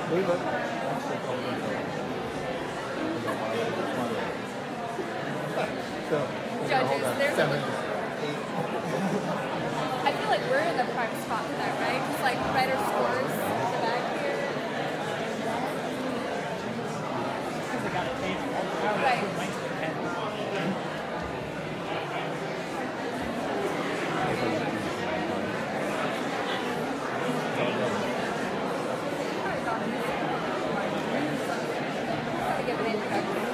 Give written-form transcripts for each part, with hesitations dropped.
Judges, there's I feel like we're in the prime spot for that, right? Just like better scores in the back here. Because they got it changed all the time. Right. Give an introduction.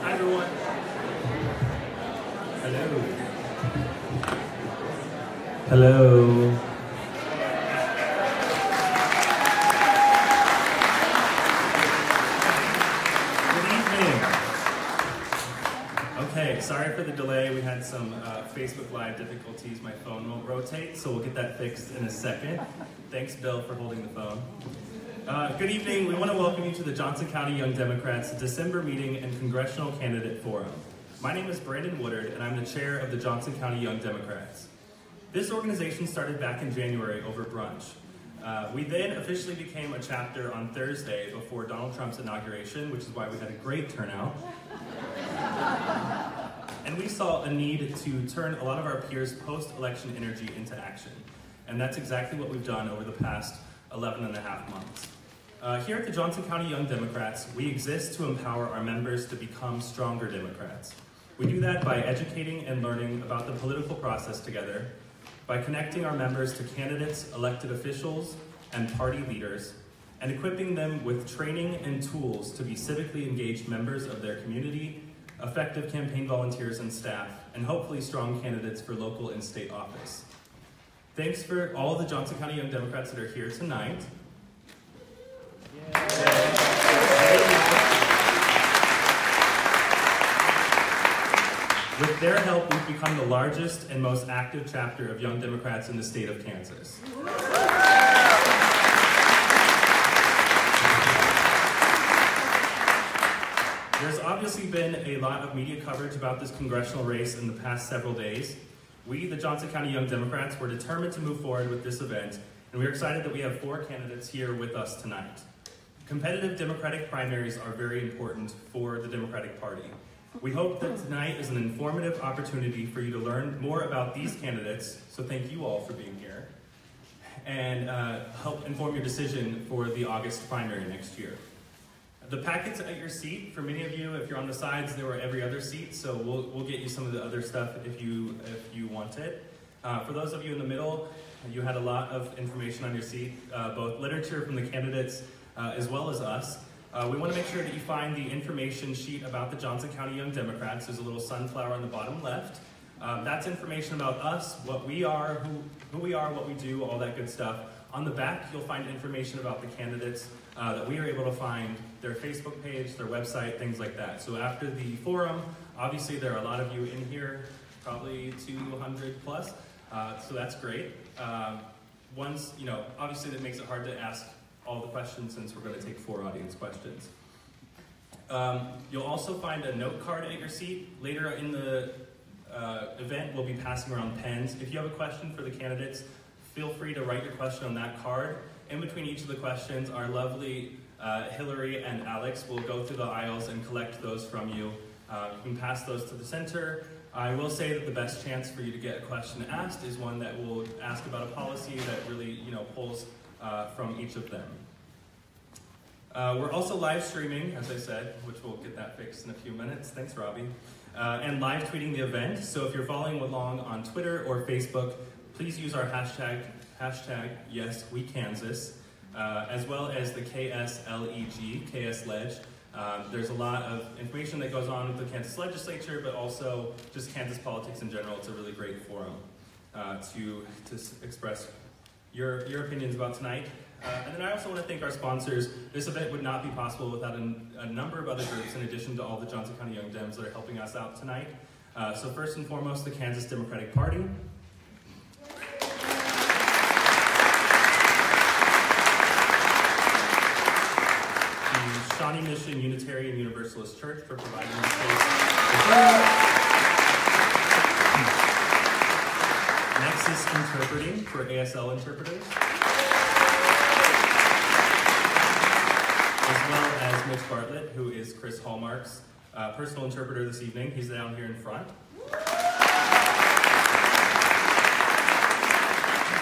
Hi everyone. Hello. Hello. Good evening. Okay, sorry for the delay. We had some Facebook Live difficulties. My phone won't rotate, so we'll get that fixed in a second. Thanks, Bill, for holding the phone. Good evening. We want to welcome you to the Johnson County Young Democrats December meeting and Congressional Candidate Forum. My name is Brandon Woodard, and I'm the chair of the Johnson County Young Democrats. This organization started back in January over brunch. We then officially became a chapter on Thursday before Donald Trump's inauguration, which is why we had a great turnout. And we saw a need to turn a lot of our peers' post-election energy into action. And that's exactly what we've done over the past 11 and a half months. Here at the Johnson County Young Democrats, we exist to empower our members to become stronger Democrats. We do that by educating and learning about the political process together, by connecting our members to candidates, elected officials, and party leaders, and equipping them with training and tools to be civically engaged members of their community, effective campaign volunteers and staff, and hopefully strong candidates for local and state office. Thanks for all the Johnson County Young Democrats that are here tonight. With their help, we've become the largest and most active chapter of Young Democrats in the state of Kansas. There's obviously been a lot of media coverage about this congressional race in the past several days. We, the Johnson County Young Democrats, were determined to move forward with this event, and we're excited that we have 4 candidates here with us tonight. Competitive Democratic primaries are very important for the Democratic Party. We hope that tonight is an informative opportunity for you to learn more about these candidates, so thank you all for being here, and help inform your decision for the August primary next year. The packets at your seat, for many of you, if you're on the sides, they were every other seat, so we'll get you some of the other stuff if you want it. For those of you in the middle, you had a lot of information on your seat, both literature from the candidates as well as us. We want to make sure that you find the information sheet about the Johnson County Young Democrats. There's a little sunflower on the bottom left. That's information about us, what we are, who we are, what we do, all that good stuff. On the back, you'll find information about the candidates that we are able to find, their Facebook page, their website, things like that. So after the forum, obviously there are a lot of you in here, probably 200 plus, so that's great. Obviously that makes it hard to ask all the questions since we're going to take 4 audience questions. You'll also find a note card at your seat. Later in the event, we'll be passing around pens. If you have a question for the candidates, feel free to write your question on that card. In between each of the questions, our lovely Hillary and Alex will go through the aisles and collect those from you. You can pass those to the center. I will say that the best chance for you to get a question asked is one that will ask about a policy that really pulls from each of them. We're also live streaming, as I said, which we'll get that fixed in a few minutes. Thanks, Robbie. And live tweeting the event. So if you're following along on Twitter or Facebook, please use our hashtag YesWeKansas, as well as the KSLEG. There's a lot of information that goes on with the Kansas legislature, but also just Kansas politics in general. It's a really great forum to express your opinions about tonight. And then I also want to thank our sponsors. This event would not be possible without a number of other groups in addition to all the Johnson County Young Dems that are helping us out tonight. So first and foremost, the Kansas Democratic Party. The Shawnee Mission Unitarian Universalist Church for providing the space. Nexus Interpreting for ASL interpreters. As well as Mitch Bartlett, who is Chris Hallmark's personal interpreter this evening. He's down here in front.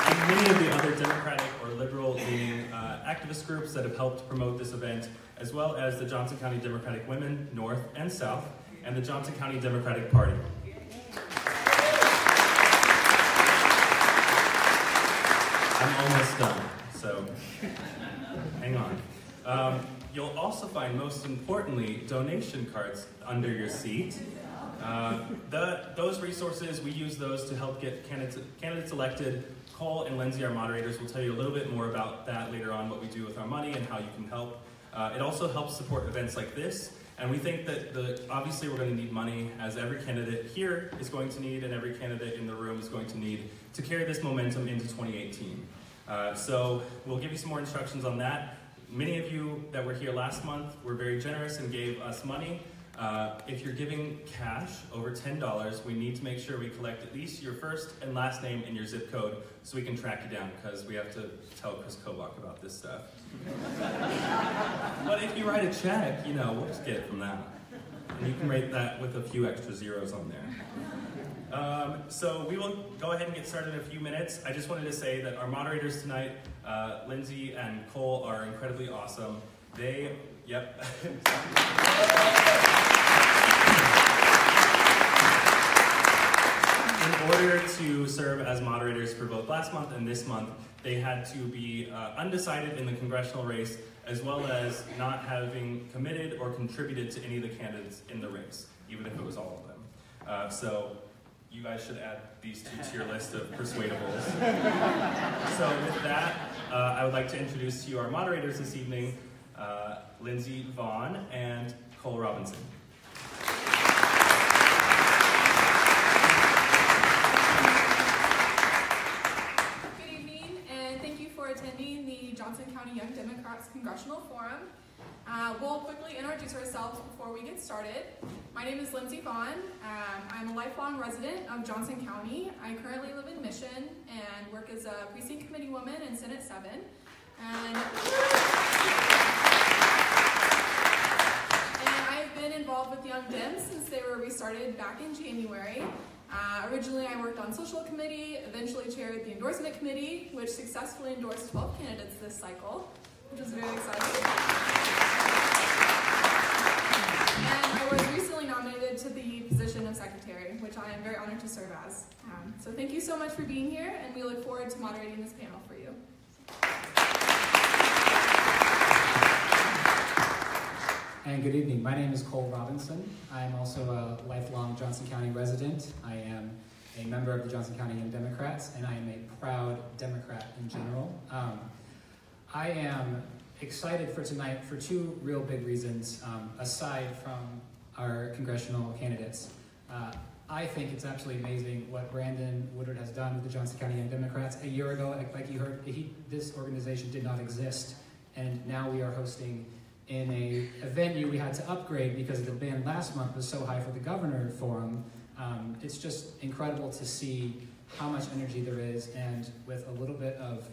And many of the other Democratic or liberal-leaning activist groups that have helped promote this event, as well as the Johnson County Democratic Women, North and South, and the Johnson County Democratic Party. I'm almost done, so hang on. You'll also find, most importantly, donation cards under your seat. Those resources, we use those to help get candidates elected. Cole and Lindsay, our moderators, will tell you a little bit more about that later on, what we do with our money and how you can help. It also helps support events like this, and we think that obviously we're going to need money, as every candidate here is going to need, and every candidate in the room is going to need, to carry this momentum into 2018. So we'll give you some more instructions on that. Many of you that were here last month were very generous and gave us money. If you're giving cash over $10, we need to make sure we collect at least your first and last name and your zip code so we can track you down, because we have to tell Chris Kobach about this stuff. But if you write a check, you know, we'll just get it from that. And you can rate that with a few extra zeros on there. So we will go ahead and get started in a few minutes. I just wanted to say that our moderators tonight, Lindsay and Cole, are incredibly awesome. Yep. In order to serve as moderators for both last month and this month, they had to be undecided in the congressional race, as well as not having committed or contributed to any of the candidates in the race, even if it was all of them. So you guys should add these two to your list of persuadables. So with that, I would like to introduce to you our moderators this evening, Lindsay Vaughn and Cole Robinson. Good evening, and thank you for attending the Johnson County Young Democrats Congressional Forum. We'll quickly introduce ourselves before we get started. My name is Lindsay Vaughn. I'm a lifelong resident of Johnson County. I currently live in Mission and work as a precinct committee woman in Senate 7. And I've been involved with Young Dems since they were restarted back in January. Originally, I worked on social committee, eventually chaired the endorsement committee, which successfully endorsed 12 candidates this cycle, which was very exciting. And I was recently nominated to the position of secretary, which I am very honored to serve as. So thank you so much for being here, and we look forward to moderating this panel for you. And good evening. My name is Cole Robinson. I am also a lifelong Johnson County resident. I am a member of the Johnson County Young Democrats, and I am a proud Democrat in general. I am excited for tonight for two real big reasons, aside from our congressional candidates. I think it's absolutely amazing what Brandon Woodward has done with the Johnson County Young Democrats. A year ago, like you heard, this organization did not exist, and now we are hosting in a venue we had to upgrade because the band last month was so high for the Governor Forum. It's just incredible to see how much energy there is, and with a little bit of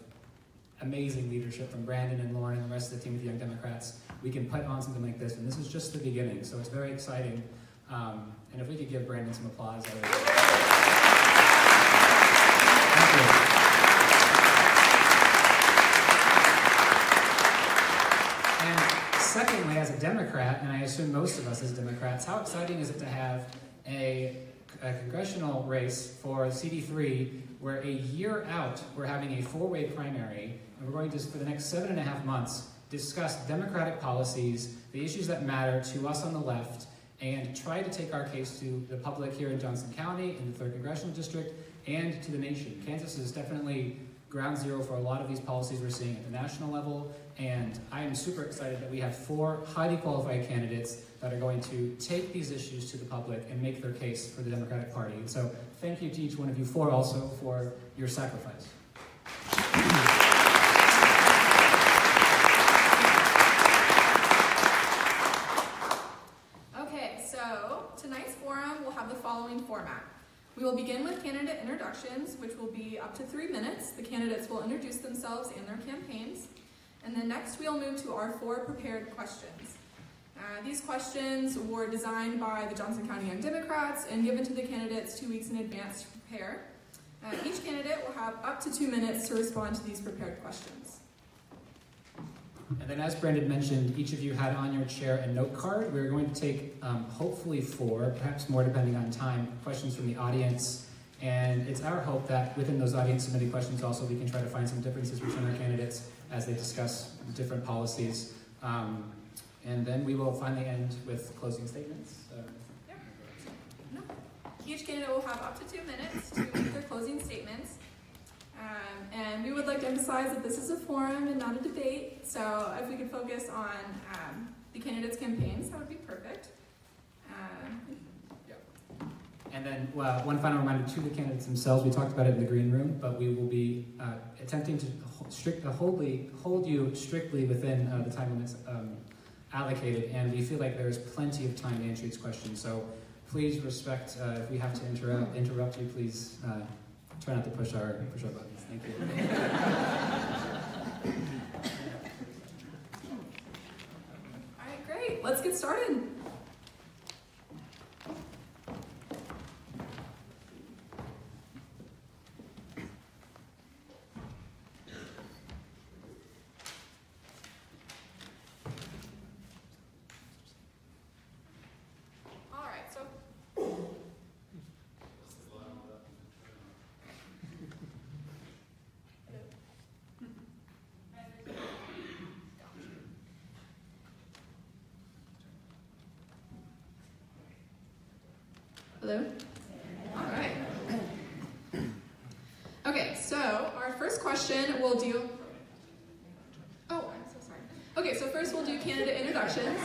amazing leadership from Brandon and Lauren and the rest of the team with the Young Democrats, we can put on something like this, and this is just the beginning, so it's very exciting. And if we could give Brandon some applause, that would be Thank you. And secondly, as a Democrat, and I assume most of us as Democrats, how exciting is it to have a congressional race for CD3 where a year out we're having a four-way primary, and we're going to, for the next 7.5 months, discuss Democratic policies, the issues that matter to us on the left, and try to take our case to the public here in Johnson County, in the 3rd Congressional District, and to the nation. Kansas is definitely ground zero for a lot of these policies we're seeing at the national level, and I am super excited that we have 4 highly qualified candidates that are going to take these issues to the public and make their case for the Democratic Party. And so thank you to each one of you also for your sacrifice. Okay, so tonight's forum will have the following format. We will begin with candidate introductions, which will be up to 3 minutes. The candidates will introduce themselves and their campaigns. And then next we'll move to our 4 prepared questions. These questions were designed by the Johnson County Young Democrats and given to the candidates 2 weeks in advance to prepare. Each candidate will have up to 2 minutes to respond to these prepared questions. And then as Brandon mentioned, each of you had on your chair a note card. We're going to take hopefully 4, perhaps more depending on time, questions from the audience. And it's our hope that within those audience submitted questions also we can try to find some differences between our candidates as they discuss different policies. And then we will finally end with closing statements. Yep. No. Each candidate will have up to 2 minutes to make their closing statements. And we would like to emphasize that this is a forum and not a debate. So if we could focus on the candidates' campaigns, that would be perfect. And then one final reminder to the candidates themselves, we talked about it in the green room, but we will be attempting to hold you strictly within the time limits allocated, and we feel like there is plenty of time to answer these questions. So please respect, if we have to interrupt you, please try not to push our buttons. Thank you. All right, great. Let's get started. Hello? All right. Okay, so our first question will do... Oh, I'm so sorry. Okay, so first we'll do candidate introductions.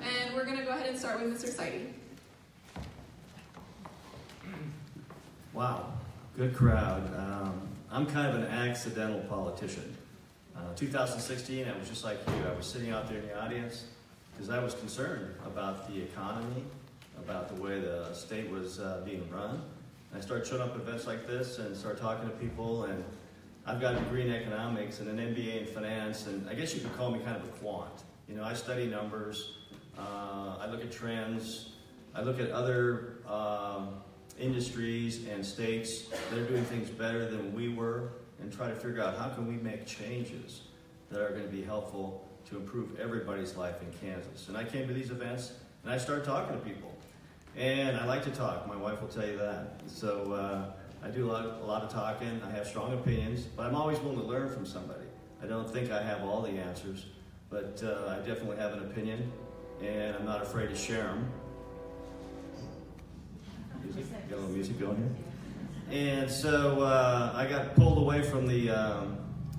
And we're going to go ahead and start with Mr. Seide. Wow, good crowd. I'm kind of an accidental politician. 2016, I was just like you. I was sitting out there in the audience because I was concerned about the economy, about the way the state was being run. And I started showing up at events like this and started talking to people, and I've got a degree in economics and an MBA in finance, and I guess you could call me kind of a quant. You know, I study numbers, I look at trends, I look at other industries and states that are doing things better than we were, and try to figure out how can we make changes that are going to be helpful to improve everybody's life in Kansas. And I came to these events and I started talking to people. And I like to talk, my wife will tell you that. So I do a lot of talking, I have strong opinions, but I'm always willing to learn from somebody. I don't think I have all the answers, but I definitely have an opinion, and I'm not afraid to share them. Got a little music going here? And so I got pulled away from the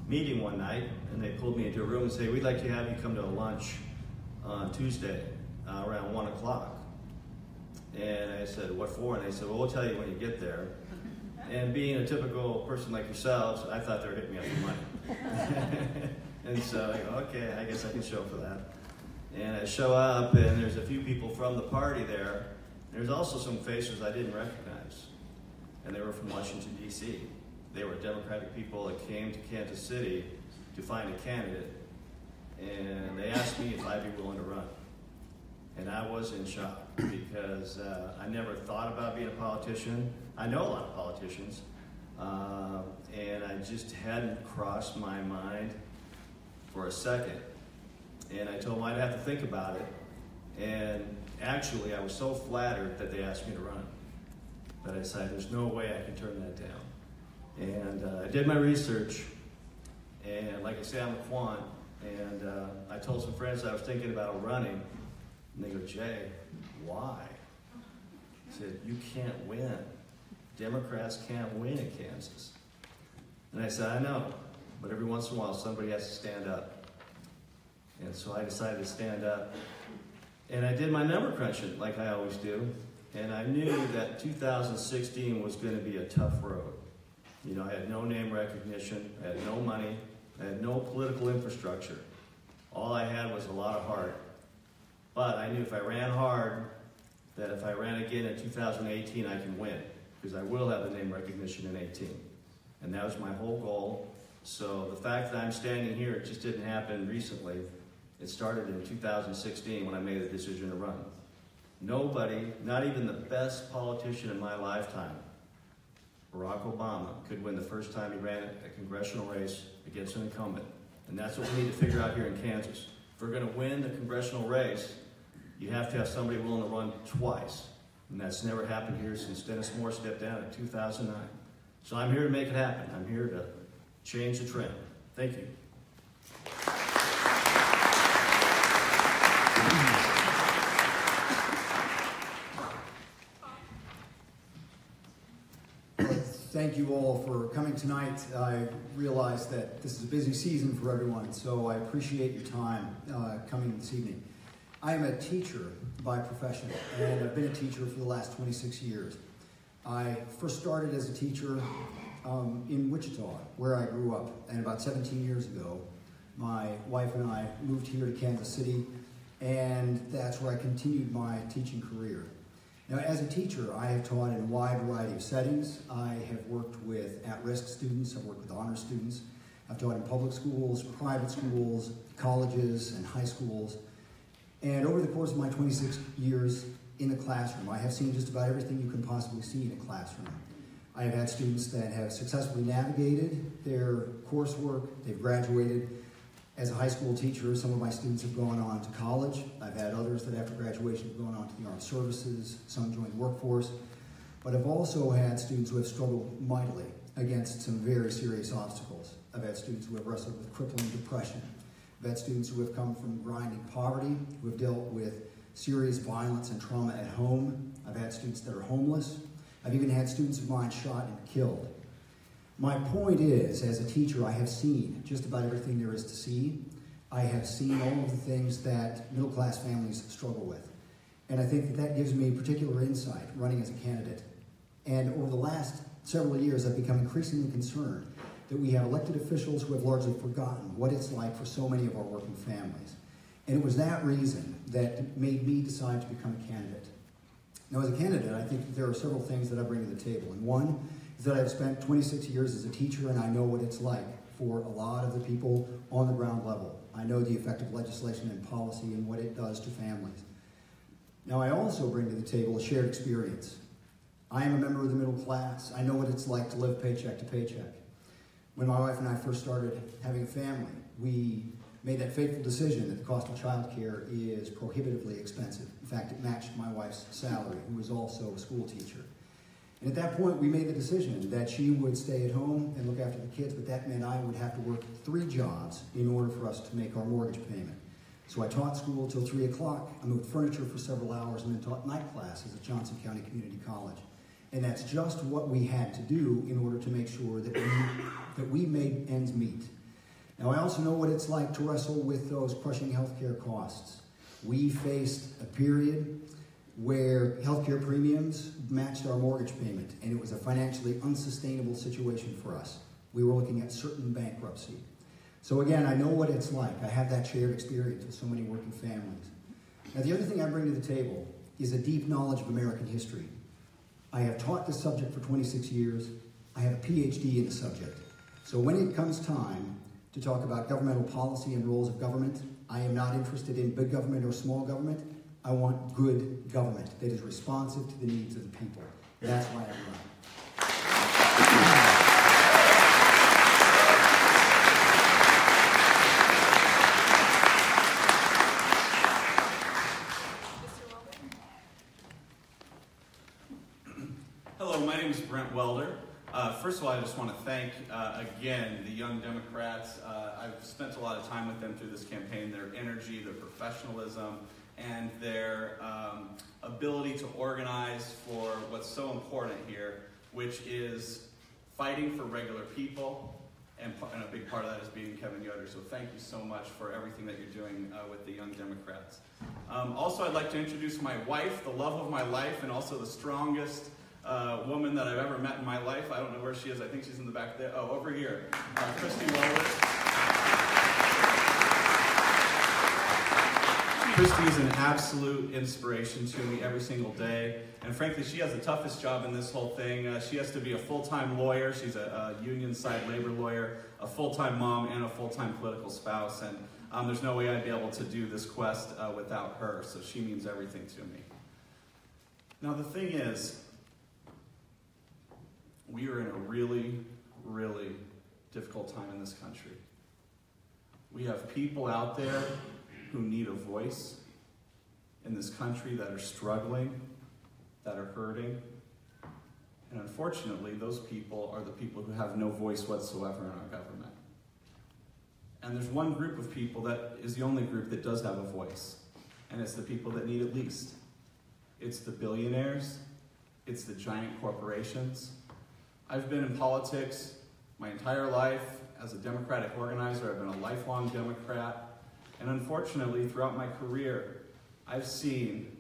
meeting one night, and they pulled me into a room and said, "We'd like to have you come to a lunch on Tuesday around 1 o'clock. And I said, "What for?" And they said, "Well, we'll tell you when you get there." And being a typical person like yourselves, I thought they were hitting me up for money. And so I go, okay, I guess I can show for that. And I show up, and there's a few people from the party there. There's also some faces I didn't recognize. And they were from Washington, D.C. They were Democratic people that came to Kansas City to find a candidate. And they asked me if I'd be willing to run. And I was in shock because I never thought about being a politician. I know a lot of politicians, and I just hadn't crossed my mind for a second. And I told them I'd have to think about it. And actually, I was so flattered that they asked me to run that I decided there's no way I can turn that down. And I did my research, and like I say, I'm a quant, and I told some friends I was thinking about running, and they go, "Jay, why?" I said, "You can't win. Democrats can't win in Kansas." And I said, I know, but every once in a while somebody has to stand up. And so I decided to stand up. And I did my number crunching like I always do. And I knew that 2016 was going to be a tough road. You know, I had no name recognition, I had no money, I had no political infrastructure. All I had was a lot of heart. But I knew if I ran hard, that if I ran again in 2018, I can win. Because I will have the name recognition in 18. And that was my whole goal. So the fact that I'm standing here, it just didn't happen recently. It started in 2016 when I made the decision to run. Nobody, not even the best politician in my lifetime, Barack Obama, could win the first time he ran a congressional race against an incumbent. And that's what we need to figure out here in Kansas. If we're going to win the congressional race, you have to have somebody willing to run twice. And that's never happened here since Dennis Moore stepped down in 2009. So I'm here to make it happen. I'm here to change the trend. Thank you. Thank you all for coming tonight. I realize that this is a busy season for everyone, so I appreciate your time coming this evening. I am a teacher by profession, and I've been a teacher for the last 26 years. I first started as a teacher in Wichita, where I grew up, and about 17 years ago, my wife and I moved here to Kansas City, and that's where I continued my teaching career. Now, as a teacher, I have taught in a wide variety of settings. I have worked with at-risk students, I've worked with honor students, I've taught in public schools, private schools, colleges, and high schools. And over the course of my 26 years in the classroom, I have seen just about everything you can possibly see in a classroom. I have had students that have successfully navigated their coursework, they've graduated. As a high school teacher, some of my students have gone on to college. I've had others that after graduation have gone on to the armed services, some joined the workforce. But I've also had students who have struggled mightily against some very serious obstacles. I've had students who have wrestled with crippling depression. I've had students who have come from grinding poverty, who have dealt with serious violence and trauma at home. I've had students that are homeless. I've even had students of mine shot and killed. My point is, as a teacher, I have seen just about everything there is to see. I have seen all of the things that middle-class families struggle with. And I think that that gives me particular insight running as a candidate. And over the last several years, I've become increasingly concerned that we have elected officials who have largely forgotten what it's like for so many of our working families. And it was that reason that made me decide to become a candidate. Now, as a candidate, I think that there are several things that I bring to the table. And one is that I've spent 26 years as a teacher, and I know what it's like for a lot of the people on the ground level. I know the effect of legislation and policy and what it does to families. Now, I also bring to the table a shared experience. I am a member of the middle class. I know what it's like to live paycheck to paycheck. When my wife and I first started having a family, we made that fateful decision that the cost of childcare is prohibitively expensive. In fact, it matched my wife's salary, who was also a school teacher. And at that point, we made the decision that she would stay at home and look after the kids, but that meant I would have to work 3 jobs in order for us to make our mortgage payment. So I taught school till 3 o'clock. I moved furniture for several hours and then taught night classes at Johnson County Community College. And that's just what we had to do in order to make sure that we made ends meet. Now, I also know what it's like to wrestle with those crushing healthcare costs. We faced a period where healthcare premiums matched our mortgage payment, and it was a financially unsustainable situation for us. We were looking at certain bankruptcy. So again, I know what it's like. I have that shared experience with so many working families. Now, the other thing I bring to the table is a deep knowledge of American history. I have taught this subject for 26 years. I have a PhD in the subject. So when it comes time to talk about governmental policy and roles of government, I am not interested in big government or small government. I want good government that is responsive to the needs of the people. That's why I run. Hello, my name is Brent Welder. First of all, I just want to thank, again, the Young Democrats. I've spent a lot of time with them through this campaign. Their energy, their professionalism, and their ability to organize for what's so important here, which is fighting for regular people and a big part of that is beating Kevin Yoder. So thank you so much for everything that you're doing with the Young Democrats. Also, I'd like to introduce my wife, the love of my life, and also the strongest woman that I've ever met in my life. I don't know where she is. I think she's in the back there. Oh, over here. Christy Wallace. Christy is an absolute inspiration to me every single day. And frankly, she has the toughest job in this whole thing. She has to be a full-time lawyer. She's a union-side labor lawyer, a full-time mom, and a full-time political spouse. And there's no way I'd be able to do this quest without her. So she means everything to me. Now, the thing is, we are in a really, really difficult time in this country. We have people out there who need a voice in this country that are struggling, that are hurting. And unfortunately, those people are the people who have no voice whatsoever in our government. And there's one group of people that is the only group that does have a voice, and it's the people that need it least. It's the billionaires, it's the giant corporations. I've been in politics my entire life. As a Democratic organizer, I've been a lifelong Democrat. And unfortunately, throughout my career, I've seen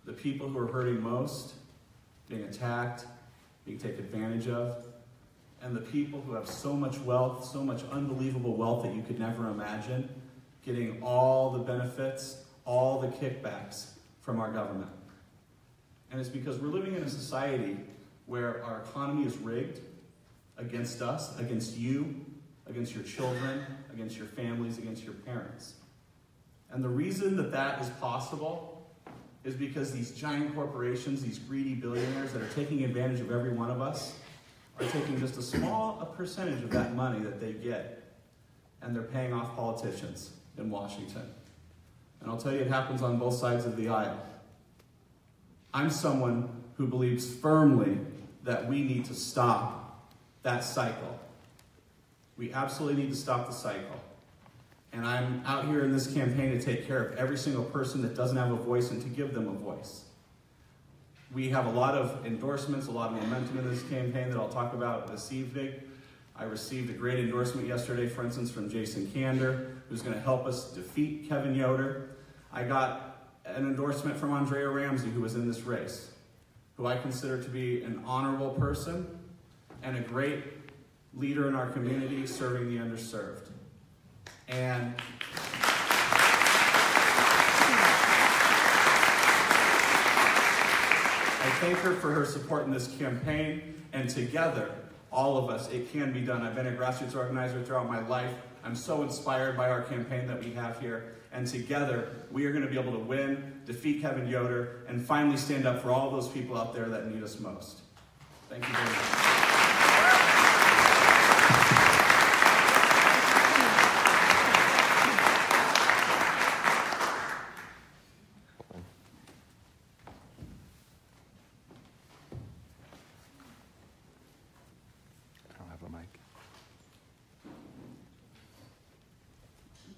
the people who are hurting most being attacked, being taken advantage of, and the people who have so much wealth, so much unbelievable wealth that you could never imagine, getting all the benefits, all the kickbacks from our government. And it's because we're living in a society where our economy is rigged against us, against you, against your children, against your families, against your parents. And the reason that that is possible is because these giant corporations, these greedy billionaires that are taking advantage of every one of us, are taking just a percentage of that money that they get, and they're paying off politicians in Washington. And I'll tell you, it happens on both sides of the aisle. I'm someone who believes firmly that we need to stop that cycle. We absolutely need to stop the cycle. And I'm out here in this campaign to take care of every single person that doesn't have a voice and to give them a voice. We have a lot of endorsements, a lot of momentum in this campaign that I'll talk about this evening. I received a great endorsement yesterday, for instance, from Jason Kander, who's going to help us defeat Kevin Yoder. I got an endorsement from Andrea Ramsey, who was in this race, who I consider to be an honorable person and a great leader in our community serving the underserved. And I thank her for her support in this campaign, and together, all of us, it can be done. I've been a grassroots organizer throughout my life. I'm so inspired by our campaign that we have here, and together, we are going to be able to win, defeat Kevin Yoder, and finally stand up for all those people out there that need us most. Thank you very much.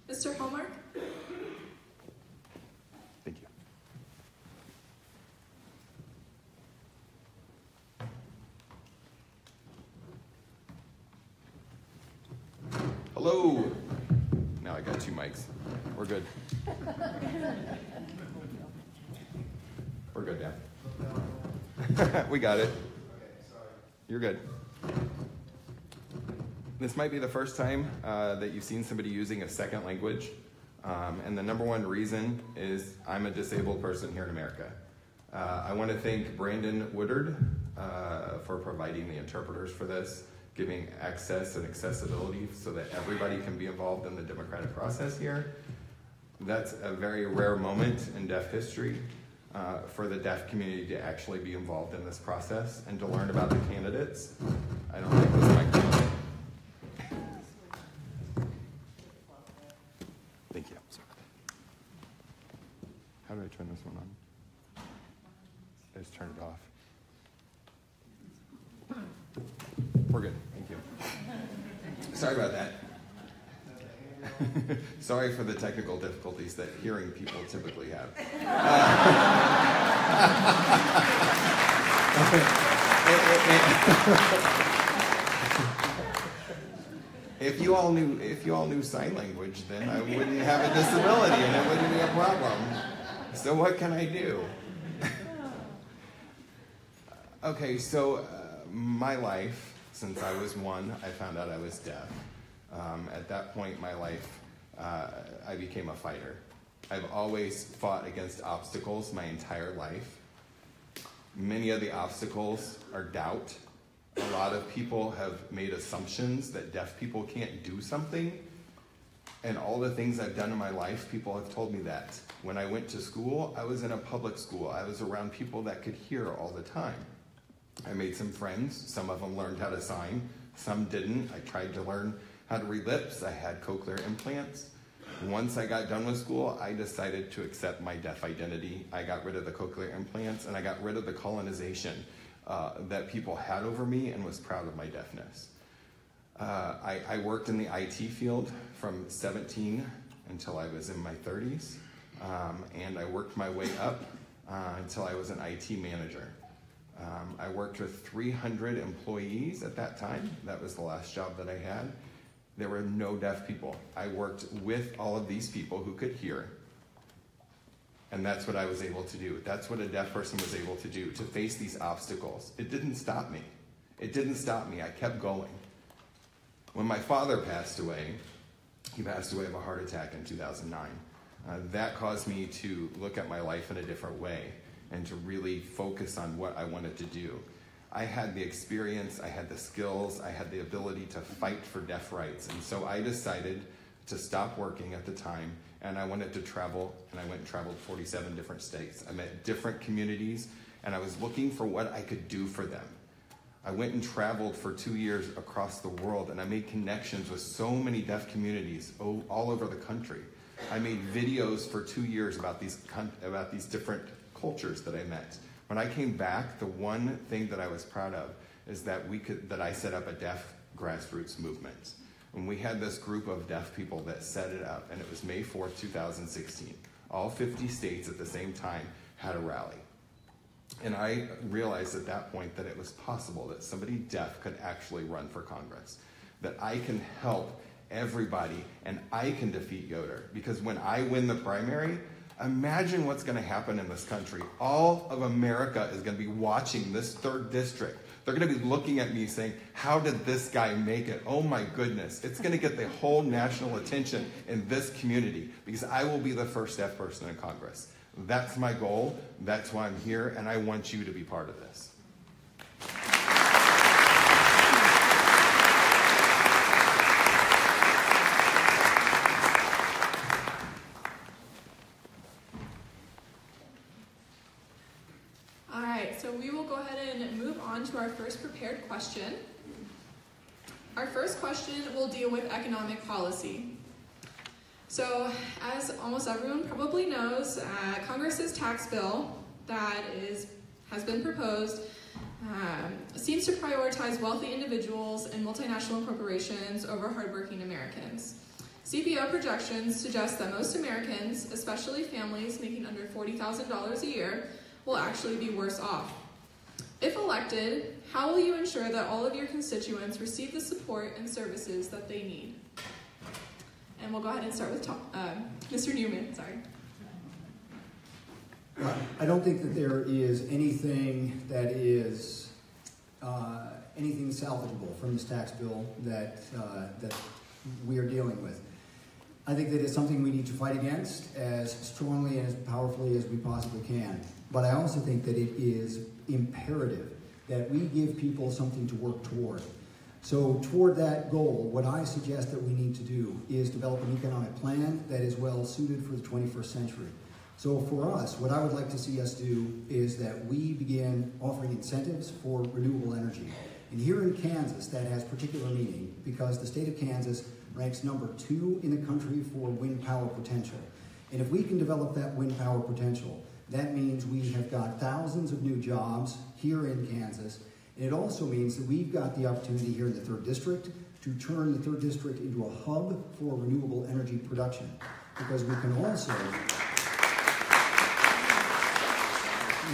Mr. Hallmark? Thank you. Hello. Now I got two mics. We're good. We're good now. We got it. You're good. This might be the first time that you've seen somebody using a second language. And the number one reason is I'm a disabled person here in America. I want to thank Brandon Woodard for providing the interpreters for this, giving access and accessibility so that everybody can be involved in the democratic process here. That's a very rare moment in deaf history for the deaf community to actually be involved in this process and to learn about the candidates. I don't think this might be. Thank you. How do I turn this one on? I just turn it off. We're good. Thank you. Sorry about that. Sorry for the technical difficulties that hearing people typically have. If you all knew sign language, then I wouldn't have a disability and it wouldn't be a problem. So what can I do? Okay, so my life, since I was 1, I found out I was deaf. At that point in my life, I became a fighter. I've always fought against obstacles my entire life. Many of the obstacles are doubt. A lot of people have made assumptions that deaf people can't do something. And all the things I've done in my life, people have told me that. When I went to school, I was in a public school. I was around people that could hear all the time. I made some friends. Some of them learned how to sign. Some didn't. I tried to learn how to read lips. I had cochlear implants. Once I got done with school, I decided to accept my deaf identity. I got rid of the cochlear implants, and I got rid of the colonization that people had over me, and was proud of my deafness. I worked in the IT field from 17 until I was in my 30s, and I worked my way up until I was an IT manager. I worked with 300 employees at that time. That was the last job that I had. There were no deaf people. I worked with all of these people who could hear. And that's what I was able to do. That's what a deaf person was able to do, to face these obstacles. It didn't stop me. It didn't stop me. I kept going. When my father passed away, he passed away of a heart attack in 2009. That caused me to look at my life in a different way and to really focus on what I wanted to do. I had the experience, I had the skills, I had the ability to fight for deaf rights. And so I decided to stop working at the time, and I wanted to travel, and I went and traveled 47 different states. I met different communities, and I was looking for what I could do for them. I went and traveled for 2 years across the world, and I made connections with so many deaf communities all over the country. I made videos for 2 years about these different cultures that I met. When I came back, the one thing that I was proud of is that I set up a deaf grassroots movement. And we had this group of deaf people that set it up, and it was May 4th, 2016. All 50 states at the same time had a rally. And I realized at that point that it was possible that somebody deaf could actually run for Congress, that I can help everybody and I can defeat Yoder. Because when I win the primary, imagine what's going to happen in this country. All of America is going to be watching this 3rd district. They're going to be looking at me saying, how did this guy make it? Oh my goodness. It's going to get the whole national attention in this community because I will be the first deaf person in Congress. That's my goal. That's why I'm here, and I want you to be part of this. All right, so we will go ahead and move on to our first prepared question. Our first question will deal with economic policy. So, as almost everyone probably knows, Congress's tax bill that has been proposed seems to prioritize wealthy individuals and multinational corporations over hardworking Americans. CBO projections suggest that most Americans, especially families making under $40,000 a year, will actually be worse off. If elected, how will you ensure that all of your constituents receive the support and services that they need? And we'll go ahead and start with Mr. Newman. Sorry. I don't think that there is anything that is anything salvageable from this tax bill that we are dealing with. I think that it's something we need to fight against as strongly and as powerfully as we possibly can. But I also think that it is imperative that we give people something to work toward. So toward that goal, what I suggest that we need to do is develop an economic plan that is well suited for the 21st century. So for us, what I would like to see us do is that we begin offering incentives for renewable energy. And here in Kansas, that has particular meaning because the state of Kansas ranks number 2 in the country for wind power potential. And if we can develop that wind power potential, that means we have got thousands of new jobs here in Kansas. And it also means that we've got the opportunity here in the 3rd District to turn the 3rd District into a hub for renewable energy production. Because we can also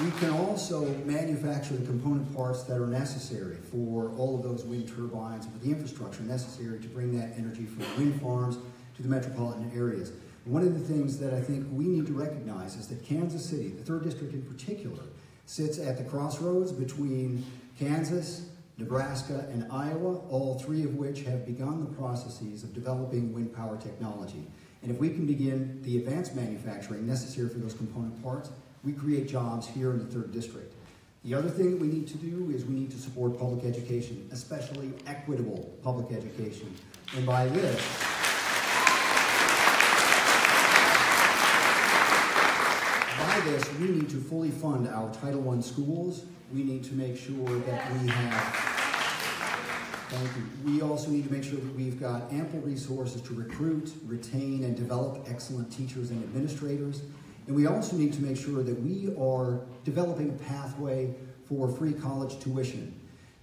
We can also manufacture the component parts that are necessary for all of those wind turbines, and for the infrastructure necessary to bring that energy from wind farms to the metropolitan areas. And one of the things that I think we need to recognize is that Kansas City, the 3rd District in particular, sits at the crossroads between Kansas, Nebraska, and Iowa, all three of which have begun the processes of developing wind power technology. And if we can begin the advanced manufacturing necessary for those component parts, we create jobs here in the 3rd District. The other thing that we need to do is we need to support public education, especially equitable public education. And by this, we need to fully fund our Title I schools. We need to make sure that we have, thank you. We also need to make sure that we've got ample resources to recruit, retain, and develop excellent teachers and administrators. And we also need to make sure that we are developing a pathway for free college tuition.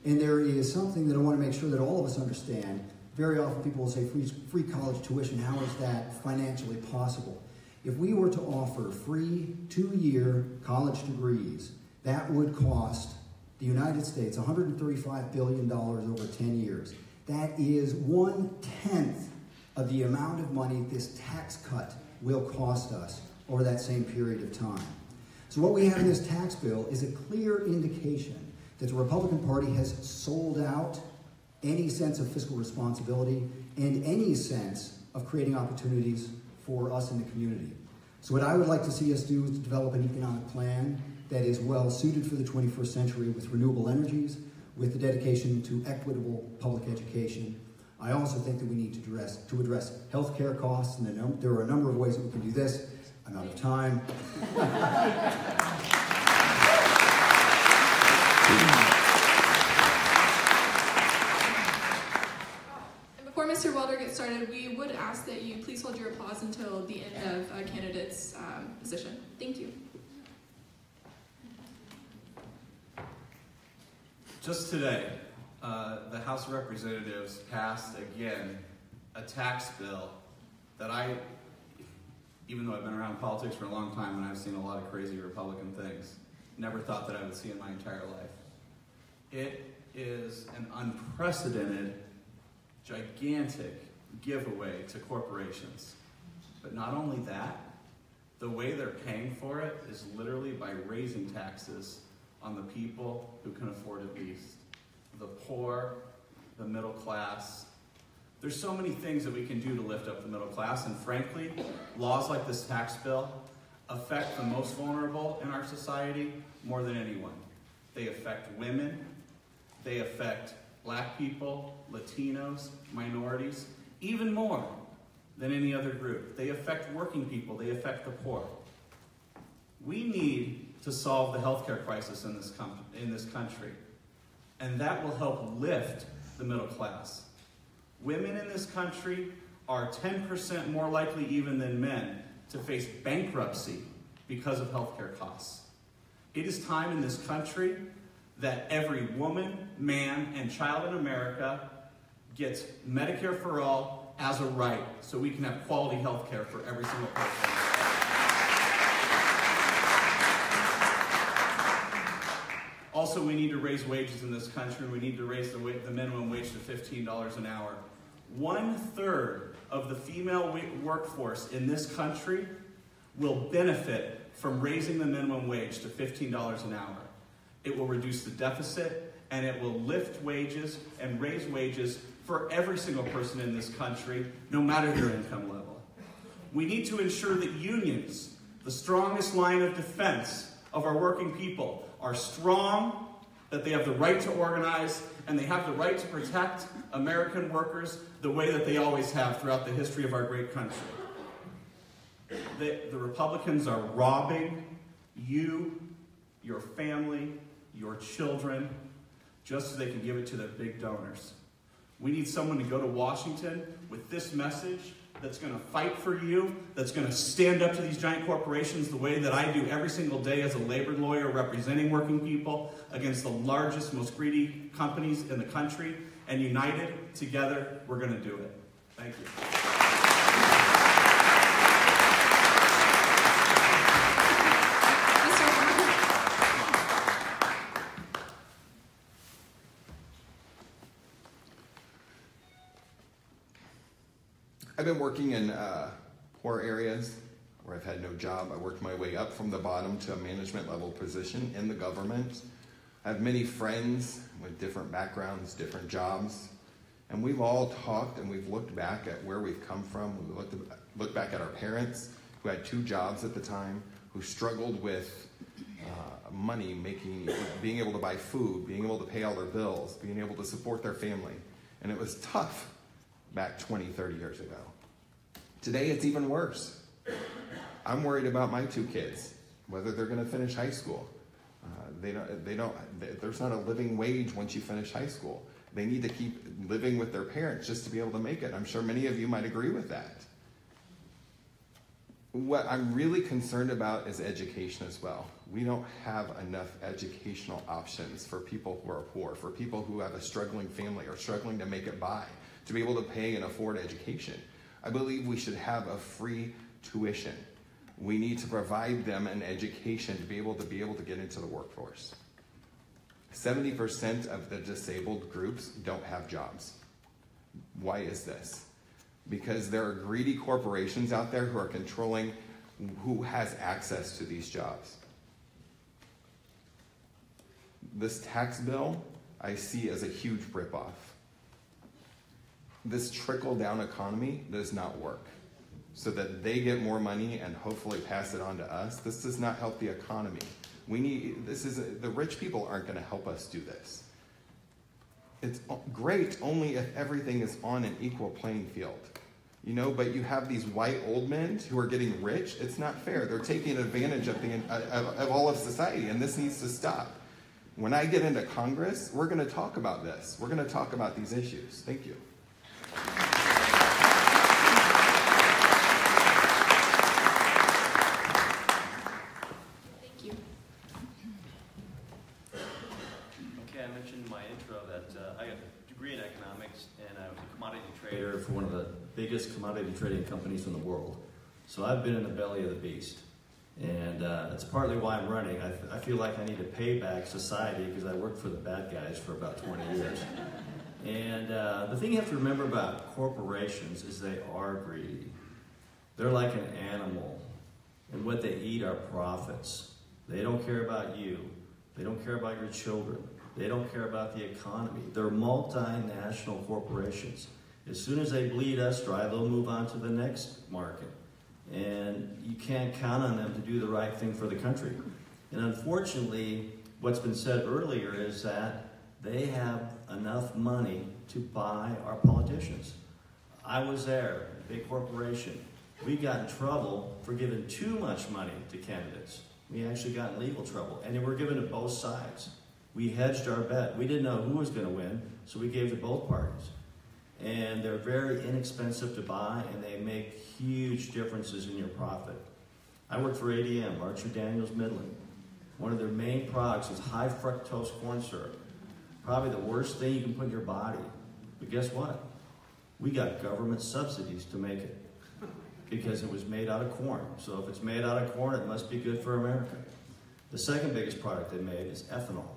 And there is something that I want to make sure that all of us understand. Very often people will say free college tuition, how is that financially possible? If we were to offer free 2-year college degrees, that would cost the United States $135 billion over 10 years. That is 1/10 of the amount of money this tax cut will cost us over that same period of time. So what we have in this tax bill is a clear indication that the Republican Party has sold out any sense of fiscal responsibility and any sense of creating opportunities for us in the community. So what I would like to see us do is to develop an economic plan that is well suited for the 21st century with renewable energies, with the dedication to equitable public education. I also think that we need to address healthcare costs, and there are a number of ways that we can do this. I'm out of time. Before Mr. Welder gets started, we would ask that you please hold your applause until the end of a candidate's position. Thank you. Just today, the House of Representatives passed again a tax bill that even though I've been around politics for a long time and I've seen a lot of crazy Republican things, never thought that I would see in my entire life. It is an unprecedented, gigantic giveaway to corporations. But not only that, the way they're paying for it is literally by raising taxes on the people who can afford it least. The poor, the middle class. There's so many things that we can do to lift up the middle class, and frankly, laws like this tax bill affect the most vulnerable in our society more than anyone. They affect women, they affect Black people, Latinos, minorities, even more than any other group. They affect working people, they affect the poor. We need to solve the healthcare crisis in this country, and that will help lift the middle class. Women in this country are 10% more likely even than men to face bankruptcy because of healthcare costs. It is time in this country that every woman, man, and child in America gets Medicare for all as a right, so we can have quality healthcare for every single person. Also, we need to raise wages in this country. We need to raise the minimum wage to $15 an hour. 1/3 of the female workforce in this country will benefit from raising the minimum wage to $15 an hour. It will reduce the deficit, and it will lift wages and raise wages for every single person in this country, no matter their income level. We need to ensure that unions, the strongest line of defense of our working people, are strong, that they have the right to organize, and they have the right to protect American workers the way that they always have throughout the history of our great country. The Republicans are robbing you, your family, your children, just so they can give it to their big donors. We need someone to go to Washington with this message that's going to fight for you, that's going to stand up to these giant corporations the way that I do every single day as a labor lawyer representing working people against the largest, most greedy companies in the country. And united, together, we're going to do it. Thank you. I've been working in poor areas where I've had no job. I worked my way up from the bottom to a management level position in the government. I have many friends with different backgrounds, different jobs, and we've all talked and we've looked back at where we've come from. We looked back at our parents who had 2 jobs at the time, who struggled with money, being able to buy food, being able to pay all their bills, being able to support their family. And it was tough back 20, 30 years ago. Today it's even worse. I'm worried about my 2 kids, whether they're going to finish high school. There's not a living wage once you finish high school. They need to keep living with their parents just to be able to make it. I'm sure many of you might agree with that. What I'm really concerned about is education as well. We don't have enough educational options for people who are poor, for people who have a struggling family or struggling to make it by, to be able to pay and afford education. I believe we should have a free tuition. We need to provide them an education to be able to get into the workforce. 70% of the disabled groups don't have jobs. Why is this? Because there are greedy corporations out there who are controlling who has access to these jobs. This tax bill I see as a huge ripoff. This trickle-down economy does not work. So that they get more money and hopefully pass it on to us. This does not help the economy. The rich people aren't going to help us do this. It's great only if everything is on an equal playing field. But you have these white old men who are getting rich. It's not fair. They're taking advantage of all of society, and this needs to stop. When I get into Congress, we're going to talk about this. We're going to talk about these issues. Thank you. For one of the biggest commodity trading companies in the world. So I've been in the belly of the beast. And it's partly why I'm running. I feel like I need to pay back society because I worked for the bad guys for about 20 years. And the thing you have to remember about corporations is they are greedy. They're like an animal. And what they eat are profits. They don't care about you. They don't care about your children. They don't care about the economy. They're multinational corporations. As soon as they bleed us dry, they'll move on to the next market. And you can't count on them to do the right thing for the country. And unfortunately, what's been said earlier is that they have enough money to buy our politicians. I was there, a big corporation. We got in trouble for giving too much money to candidates. We actually got in legal trouble, and they were given to both sides. We hedged our bet. We didn't know who was going to win, so we gave to both parties. And they're very inexpensive to buy, and they make huge differences in your profit. I worked for ADM, Archer Daniels Midland. One of their main products is high fructose corn syrup. Probably the worst thing you can put in your body. But guess what? We got government subsidies to make it because it was made out of corn. So if it's made out of corn, it must be good for America. The second biggest product they made is ethanol.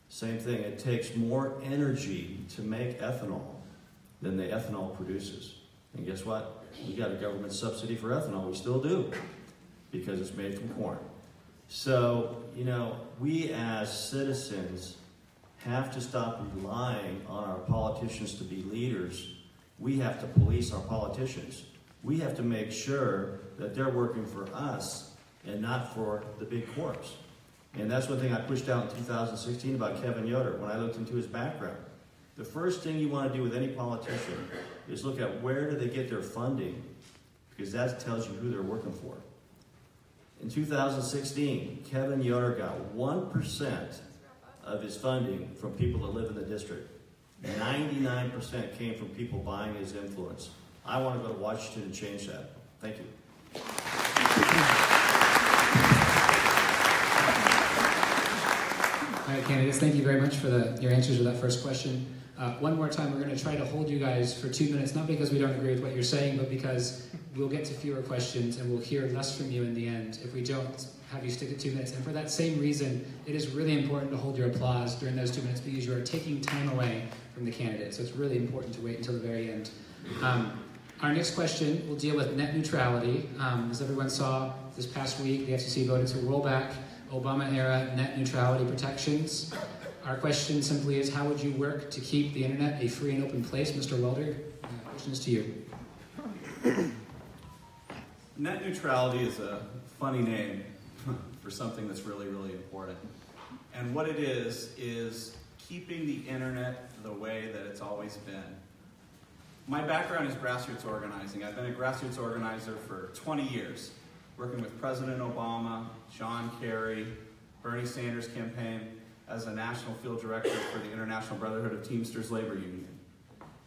Same thing, it takes more energy to make ethanol than the ethanol produces. And guess what? We got a government subsidy for ethanol. We still do, because it's made from corn. So, we as citizens have to stop relying on our politicians to be leaders. We have to police our politicians. We have to make sure that they're working for us and not for the big corps. And that's one thing I pushed out in 2016 about Kevin Yoder when I looked into his background. The first thing you want to do with any politician is look at where do they get their funding, because that tells you who they're working for. In 2016, Kevin Yoder got 1% of his funding from people that live in the district. 99% came from people buying his influence. I want to go to Washington and change that. Thank you. All right, candidates, thank you very much for your answers to that first question. One more time, we're going to try to hold you guys for 2 minutes, not because we don't agree with what you're saying, but because we'll get to fewer questions and we'll hear less from you in the end if we don't have you stick to 2 minutes. And for that same reason, it is really important to hold your applause during those 2 minutes because you are taking time away from the candidate. So it's really important to wait until the very end. Our next question will deal with net neutrality. As everyone saw this past week, the FCC voted to roll back Obama-era net neutrality protections. Our question simply is, how would you work to keep the internet a free and open place? Mr. Welder, the question is to you. Net neutrality is a funny name for something that's really, really important. And what it is keeping the internet the way that it's always been. My background is grassroots organizing. I've been a grassroots organizer for 20 years, working with President Obama, John Kerry, Bernie Sanders' campaign as a national field director for the International Brotherhood of Teamsters Labor Union.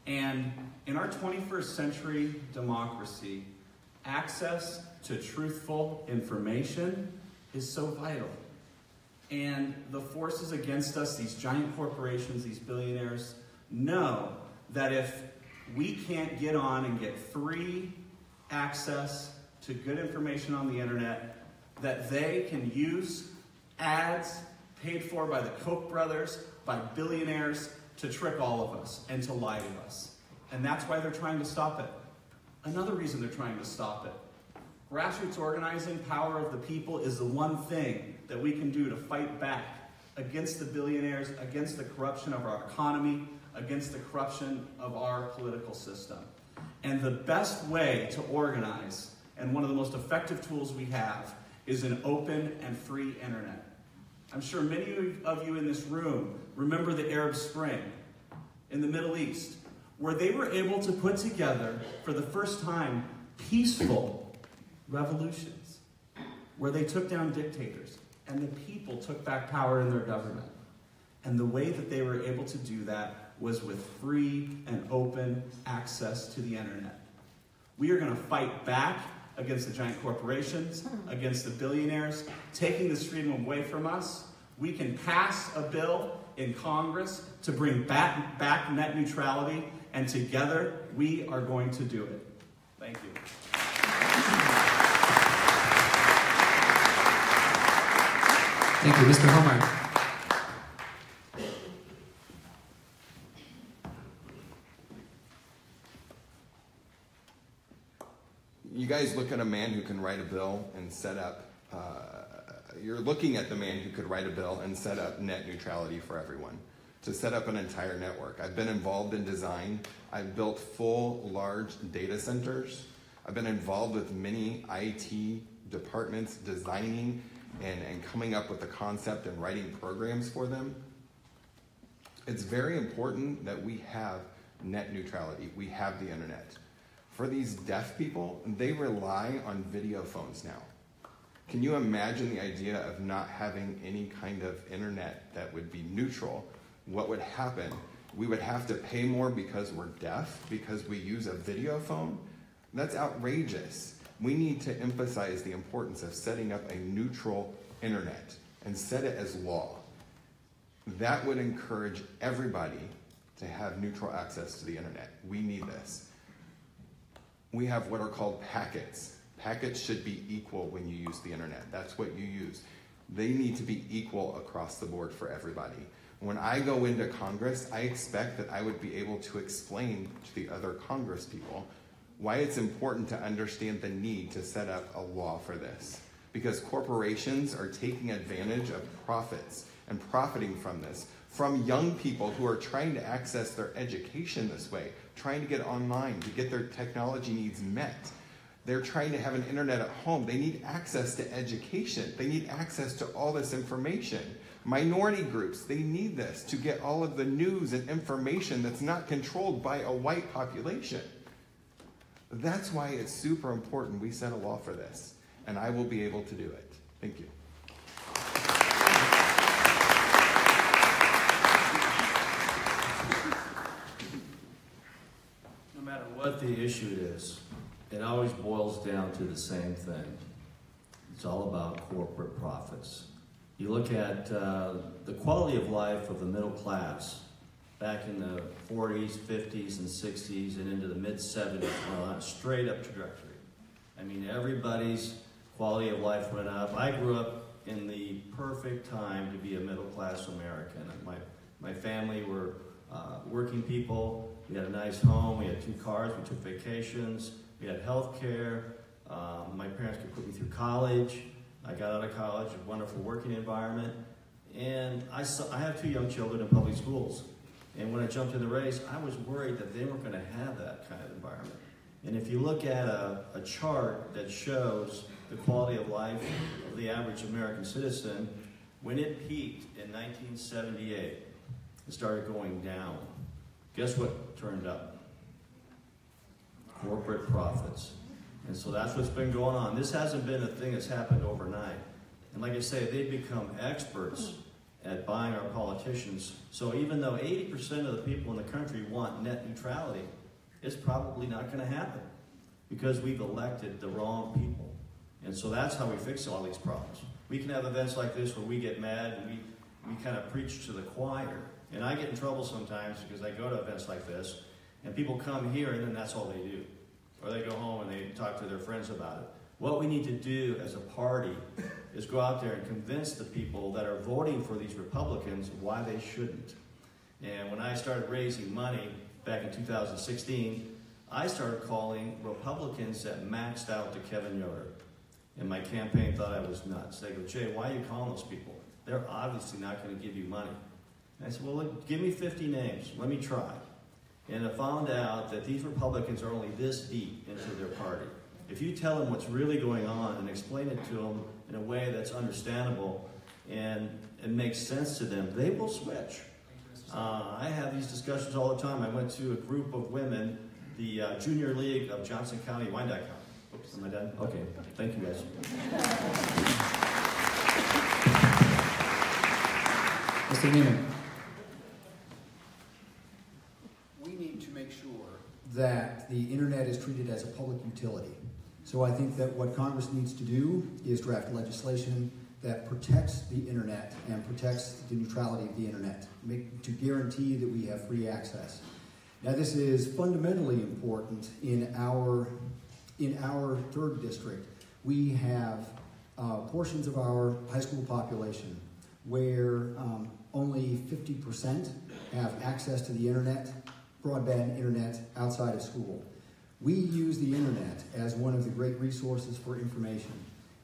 And in our 21st century democracy, access to truthful information is so vital. And the forces against us, these giant corporations, these billionaires, know that if we can't get on and get free access to good information on the internet, that they can use ads paid for by the Koch brothers, by billionaires, to trick all of us and to lie to us. And that's why they're trying to stop it. Another reason they're trying to stop it. Grassroots organizing, power of the people, is the one thing that we can do to fight back against the billionaires, against the corruption of our economy, against the corruption of our political system. And the best way to organize, and one of the most effective tools we have, is an open and free internet. I'm sure many of you in this room remember the Arab Spring in the Middle East, where they were able to put together, for the first time, peaceful revolutions, where they took down dictators, and the people took back power in their government. And the way that they were able to do that was with free and open access to the internet. We are going to fight back against the giant corporations, against the billionaires, taking this freedom away from us. We can pass a bill in Congress to bring back net neutrality, and together we are going to do it. Thank you. Thank you, Mr. Hallmark. You guys look at a man who can write a bill and set up, you're looking at the man who could write a bill and set up net neutrality for everyone, to set up an entire network. I've been involved in design. I've built full, large data centers. I've been involved with many IT departments designing and coming up with the concept and writing programs for them. It's very important that we have net neutrality. We have the internet. For these deaf people, they rely on video phones now. Can you imagine the idea of not having any kind of internet that would be neutral? What would happen? We would have to pay more because we're deaf, because we use a video phone? That's outrageous. We need to emphasize the importance of setting up a neutral internet and set it as law. That would encourage everybody to have neutral access to the internet. We need this. We have what are called packets. Packets should be equal when you use the internet. That's what you use. They need to be equal across the board for everybody. When I go into Congress, I expect that I would be able to explain to the other Congress people why it's important to understand the need to set up a law for this. Because corporations are taking advantage of profits and profiting from this, from young people who are trying to access their education this way, trying to get online, to get their technology needs met. They're trying to have an internet at home. They need access to education. They need access to all this information. Minority groups, they need this to get all of the news and information that's not controlled by a white population. That's why it's super important we set a law for this, and I will be able to do it. Thank you. No matter what the issue is, it always boils down to the same thing. It's all about corporate profits. You look at the quality of life of the middle class back in the 40s, 50s, and 60s, and into the mid-70s, on a straight-up trajectory. I mean, everybody's quality of life went up. I grew up in the perfect time to be a middle-class American. My family were working people. We had a nice home, we had 2 cars, we took vacations, we had health care. My parents could put me through college. I got out of college, a wonderful working environment. And I have 2 young children in public schools. And when I jumped in the race, I was worried that they weren't going to have that kind of environment. And if you look at a chart that shows the quality of life of the average American citizen, when it peaked in 1978, it started going down. Guess what turned up? Corporate profits. And so that's what's been going on. This hasn't been a thing that's happened overnight. And like I say, they've become experts at buying our politicians. So even though 80% of the people in the country want net neutrality, it's probably not going to happen because we've elected the wrong people. And so that's how we fix all these problems. We can have events like this where we get mad and we kind of preach to the choir. And I get in trouble sometimes because I go to events like this and people come here and then that's all they do. Or they go home and they talk to their friends about it. What we need to do as a party is go out there and convince the people that are voting for these Republicans why they shouldn't. And when I started raising money back in 2016, I started calling Republicans that maxed out to Kevin Yoder. And my campaign thought I was nuts. They go, Jay, why are you calling those people? They're obviously not going to give you money. And I said, well, look, give me 50 names. Let me try. And I found out that these Republicans are only this deep into their party. If you tell them what's really going on and explain it to them in a way that's understandable and makes sense to them, they will switch. I have these discussions all the time. I went to a group of women, the Junior League of Johnson County, Wyandotte County. Oops, am I done? Okay, thank you guys. Mr. Neiman. We need to make sure that the internet is treated as a public utility. So I think that what Congress needs to do is draft legislation that protects the internet and protects the neutrality of the internet, to guarantee that we have free access. Now this is fundamentally important in our 3rd district. We have portions of our high school population where only 50% have access to the internet, broadband internet outside of school. We use the internet as one of the great resources for information.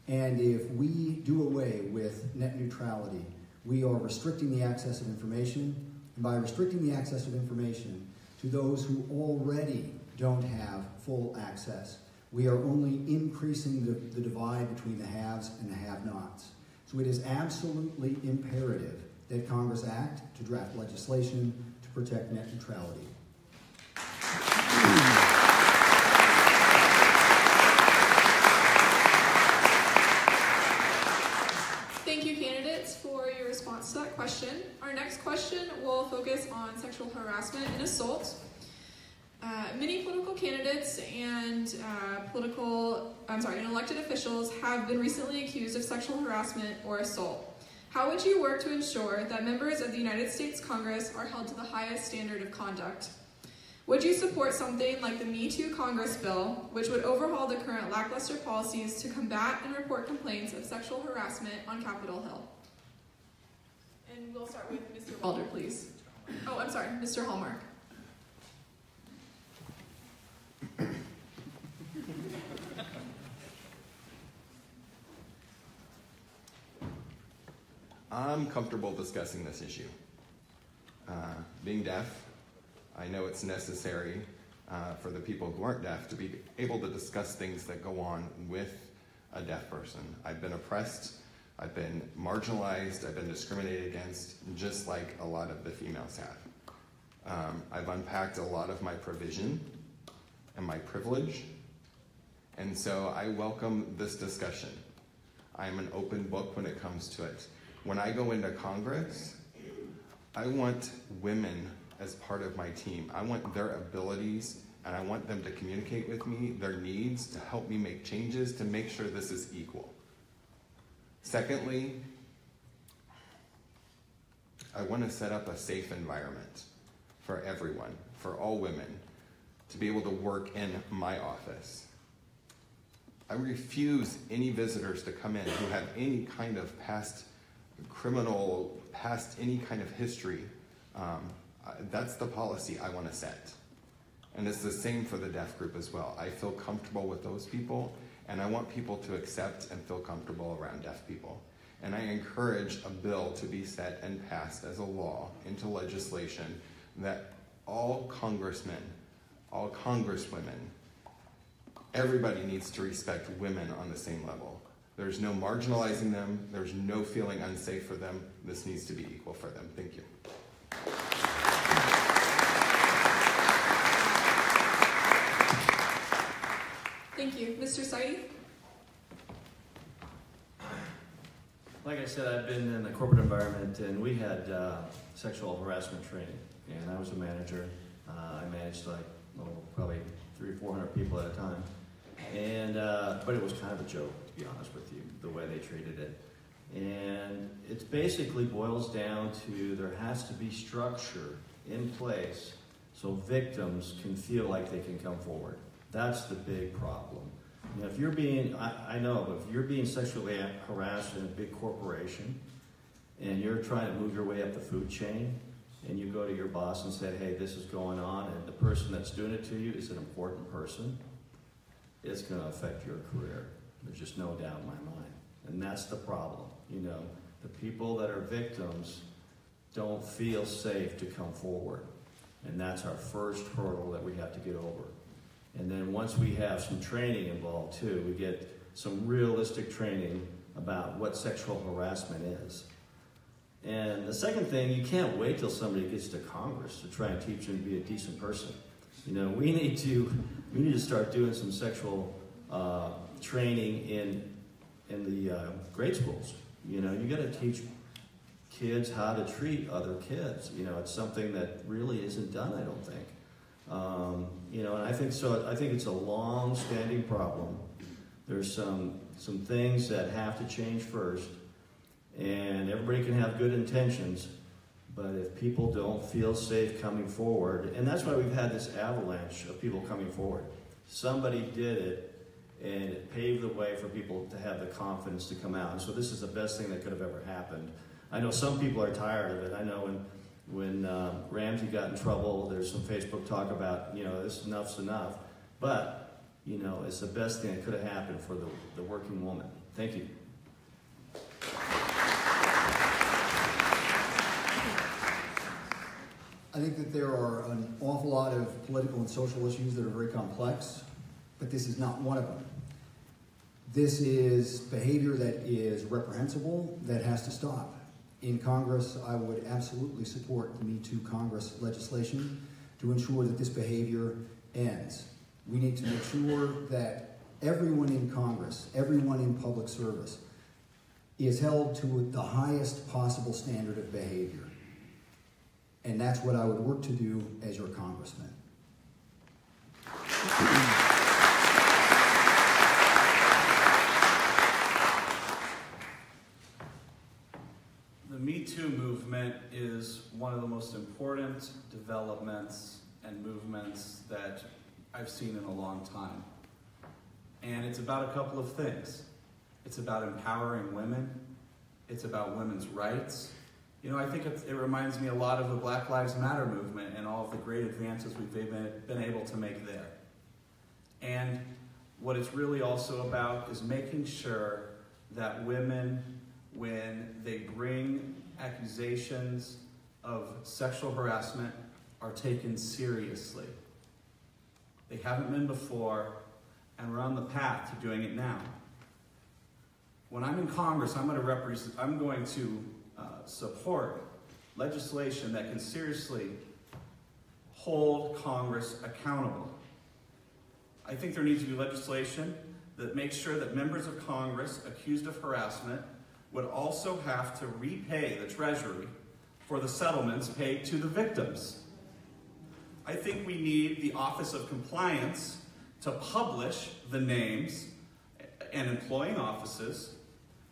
And if we do away with net neutrality, we are restricting the access of information. And by restricting the access of information to those who already don't have full access, we are only increasing the divide between the haves and the have-nots. So it is absolutely imperative that Congress act to draft legislation to protect net neutrality. Thank you, candidates, for your response to that question. Our next question will focus on sexual harassment and assault. Many political candidates and elected officials have been recently accused of sexual harassment or assault. How would you work to ensure that members of the United States Congress are held to the highest standard of conduct? Would you support something like the Me Too Congress bill, which would overhaul the current lackluster policies to combat and report complaints of sexual harassment on Capitol Hill? And we'll start with Mr. Welder, please. Oh, I'm sorry, Mr. Hallmark. I'm comfortable discussing this issue. Being deaf, I know it's necessary for the people who aren't deaf to be able to discuss things that go on with a deaf person. I've been oppressed, I've been marginalized, I've been discriminated against, just like a lot of the females have. I've unpacked a lot of my provision and my privilege, and so I welcome this discussion. I'm an open book when it comes to it. When I go into Congress, I want women as part of my team. I want their abilities, and I want them to communicate with me their needs to help me make changes to make sure this is equal. Secondly, I want to set up a safe environment for everyone, for all women, to be able to work in my office. I refuse any visitors to come in who have any kind of past any kind of history. That's the policy I want to set. And it's the same for the deaf group as well. I feel comfortable with those people, and I want people to accept and feel comfortable around deaf people. And I encourage a bill to be set and passed as a law into legislation that all congressmen, all congresswomen, everybody needs to respect women on the same level. There's no marginalizing them. There's no feeling unsafe for them. This needs to be equal for them. Thank you. Thank you. Mr. Saidi? Like I said, I've been in the corporate environment, and we had sexual harassment training, and I was a manager. I managed probably 300 or 400 people at a time, and but it was kind of a joke, to be honest with you, the way they treated it. And it basically boils down to there has to be structure in place so victims can feel like they can come forward. That's the big problem. Now, if you're being, I know, but if you're being sexually harassed in a big corporation and you're trying to move your way up the food chain and you go to your boss and say, hey, this is going on, and the person that's doing it to you is an important person, it's going to affect your career. There's just no doubt in my mind. And that's the problem. You know, the people that are victims don't feel safe to come forward. And that's our first hurdle that we have to get over. And then once we have some training involved too, we get some realistic training about what sexual harassment is. And the second thing, you can't wait till somebody gets to Congress to try and teach them to be a decent person. You know, we need to start doing some sexual training in the grade schools. You know, you got to teach kids how to treat other kids. You know, it's something that really isn't done, I don't think. You know, and I think so. I think it's a long-standing problem. There's some things that have to change first, and everybody can have good intentions, but if people don't feel safe coming forward, and that's why we've had this avalanche of people coming forward. Somebody did it, and it paved the way for people to have the confidence to come out. And so this is the best thing that could have ever happened. I know some people are tired of it. I know when Ramsey got in trouble, there's some Facebook talk about, you know, this enough's enough. But, you know, it's the best thing that could have happened for the working woman. Thank you. I think that there are an awful lot of political and social issues that are very complex, but this is not one of them. This is behavior that is reprehensible, that has to stop. In Congress, I would absolutely support the Me Too Congress legislation to ensure that this behavior ends. We need to make sure that everyone in Congress, everyone in public service, is held to the highest possible standard of behavior. And that's what I would work to do as your congressman. The Me Too movement is one of the most important developments and movements that I've seen in a long time. And it's about a couple of things. It's about empowering women. It's about women's rights. You know, I think it reminds me a lot of the Black Lives Matter movement and all of the great advances we've been able to make there. And what it's really also about is making sure that women, when they bring accusations of sexual harassment, are taken seriously. They haven't been before, and we're on the path to doing it now. When I'm in Congress, I'm going to support legislation that can seriously hold Congress accountable. I think there needs to be legislation that makes sure that members of Congress accused of harassment would also have to repay the Treasury for the settlements paid to the victims. I think we need the Office of Compliance to publish the names and employing offices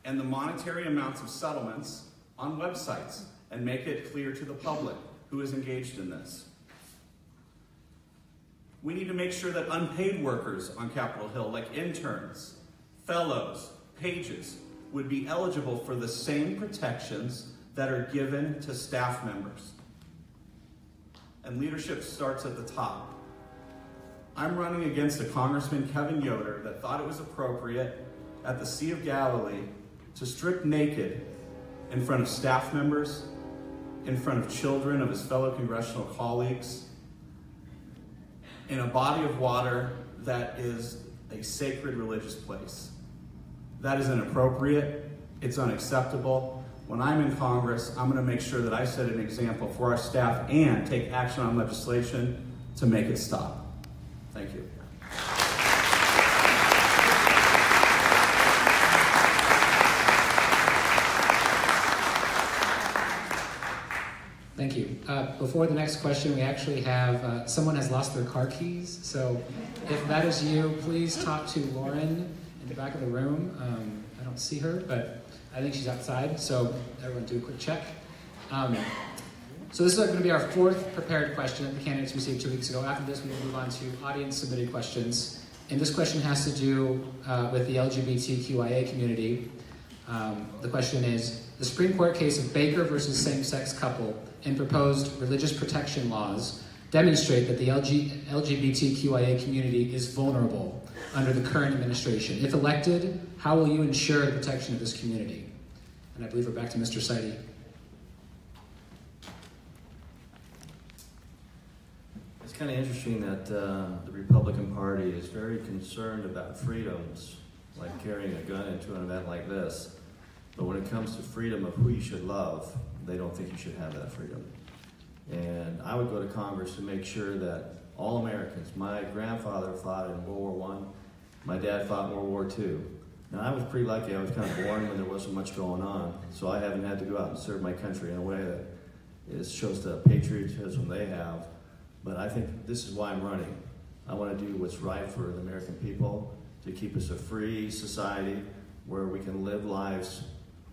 and the monetary amounts of settlements on websites and make it clear to the public who is engaged in this. We need to make sure that unpaid workers on Capitol Hill, like interns, fellows, pages, would be eligible for the same protections that are given to staff members. And leadership starts at the top. I'm running against a Congressman, Kevin Yoder, that thought it was appropriate at the Sea of Galilee to strip naked in front of staff members, in front of children of his fellow congressional colleagues, in a body of water that is a sacred religious place. That is inappropriate. It's unacceptable. When I'm in Congress, I'm going to make sure that I set an example for our staff and take action on legislation to make it stop. Thank you. Thank you. Before the next question, we actually have, someone has lost their car keys. So if that is you, please talk to Lauren in the back of the room. I don't see her, but I think she's outside. So everyone do a quick check. So this is going to be our fourth prepared question that the candidates received 2 weeks ago. After this, we will move on to audience-submitted questions. And this question has to do with the LGBTQIA community. The question is, the Supreme Court case of Baker versus same-sex couple and proposed religious protection laws demonstrate that the LGBTQIA community is vulnerable under the current administration. If elected, how will you ensure the protection of this community? And I believe we're back to Mr. Seide. It's kind of interesting that the Republican Party is very concerned about freedoms, like carrying a gun into an event like this. But when it comes to freedom of who you should love, they don't think you should have that freedom. And I would go to Congress to make sure that all Americans, my grandfather fought in World War I, my dad fought in World War II. Now I was pretty lucky, I was kind of born when there wasn't much going on, so I haven't had to go out and serve my country in a way that shows the patriotism they have. But I think this is why I'm running. I want to do what's right for the American people, to keep us a free society where we can live lives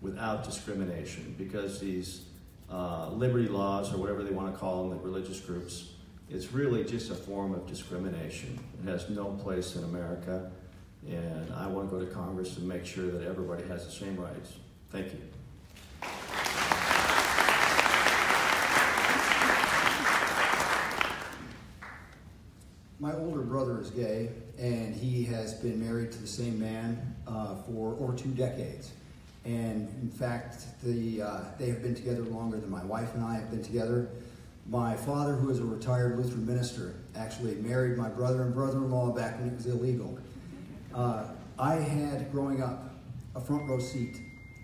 without discrimination, because these liberty laws, or whatever they want to call them, the religious groups, it's really just a form of discrimination. It has no place in America, and I want to go to Congress to make sure that everybody has the same rights. Thank you. My older brother is gay, and he has been married to the same man for over 2 decades. And in fact, they have been together longer than my wife and I have been together. My father, who is a retired Lutheran minister, actually married my brother and brother-in-law back when it was illegal. I had, growing up, a front row seat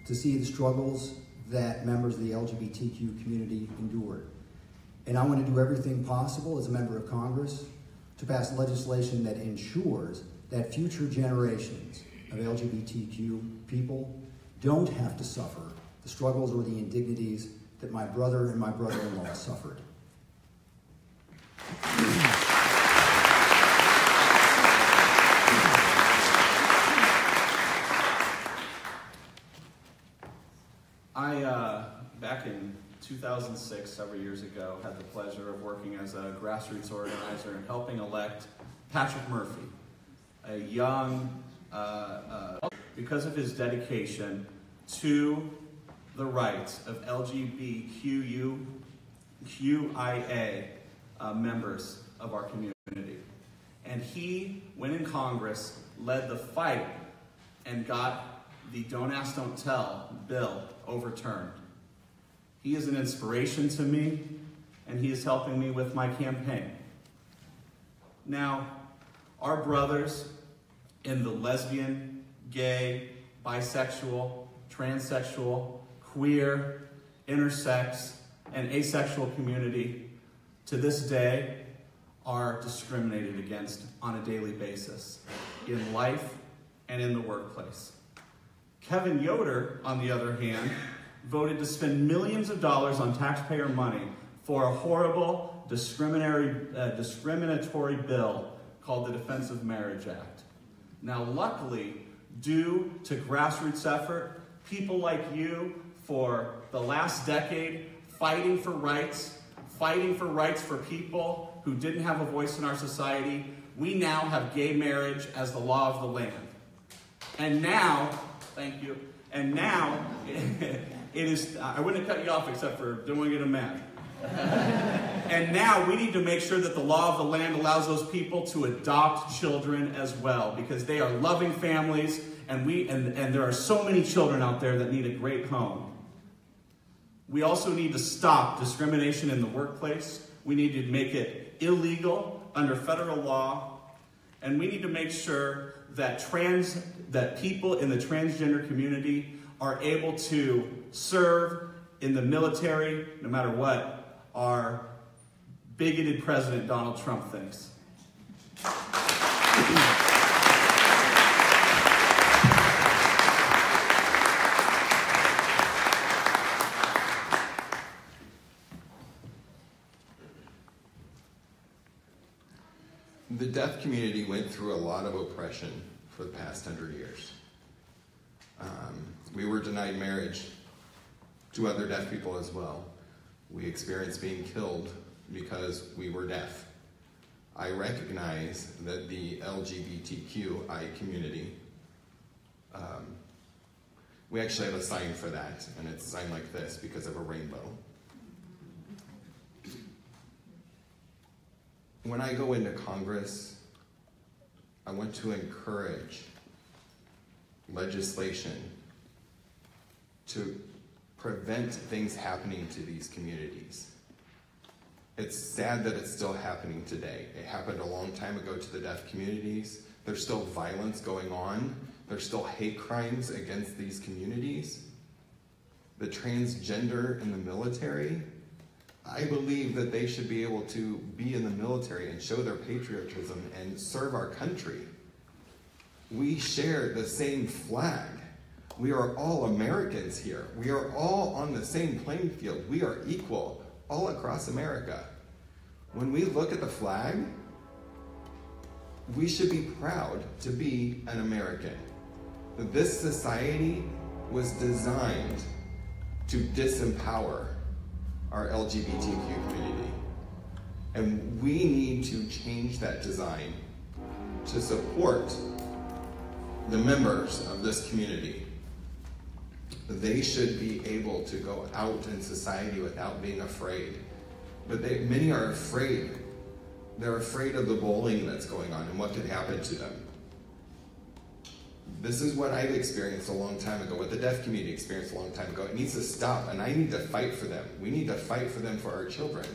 to see the struggles that members of the LGBTQ community endured. And I want to do everything possible as a member of Congress to pass legislation that ensures that future generations of LGBTQ people don't have to suffer the struggles or the indignities that my brother and my brother-in-law suffered. Back in 2006, several years ago, had the pleasure of working as a grassroots organizer and helping elect Patrick Murphy, a young, because of his dedication to the rights of LGBTQIA members of our community. And he, when in Congress, led the fight and got the Don't Ask, Don't Tell bill overturned. He is an inspiration to me, and he is helping me with my campaign. Now, our brothers in the lesbian, gay, bisexual, transsexual, queer, intersex, and asexual community to this day are discriminated against on a daily basis in life and in the workplace. Kevin Yoder, on the other hand, voted to spend millions of dollars on taxpayer money for a horrible discriminatory bill called the Defense of Marriage Act. Now, luckily, due to grassroots effort, people like you for the last decade fighting for rights for people who didn't have a voice in our society, we now have gay marriage as the law of the land. And now, thank you, and now it is, I wouldn't have cut you off except for doing it a man. And now we need to make sure that the law of the land allows those people to adopt children as well, because they are loving families, and there are so many children out there that need a great home. We also need to stop discrimination in the workplace. We need to make it illegal under federal law, and we need to make sure that people in the transgender community are able to serve in the military, no matter what our bigoted President Donald Trump thinks. The deaf community went through a lot of oppression for the past 100 years. We were denied marriage to other deaf people as well. We experienced being killed because we were deaf. I recognize that the LGBTQI community, we actually have a sign for that, and it's a sign like this because of a rainbow. When I go into Congress, I want to encourage legislation to prevent things happening to these communities. It's sad that it's still happening today. It happened a long time ago to the deaf communities. There's still violence going on. There's still hate crimes against these communities. The transgender in the military, I believe that they should be able to be in the military and show their patriotism and serve our country. We share the same flag. We are all Americans here. We are all on the same playing field. We are equal all across America. When we look at the flag, we should be proud to be an American. This society was designed to disempower our LGBTQ community. And we need to change that design to support the members of this community. They should be able to go out in society without being afraid. But many are afraid. They're afraid of the bullying that's going on and what could happen to them. This is what I've experienced a long time ago, what the deaf community experienced a long time ago. It needs to stop, and I need to fight for them. We need to fight for them for our children.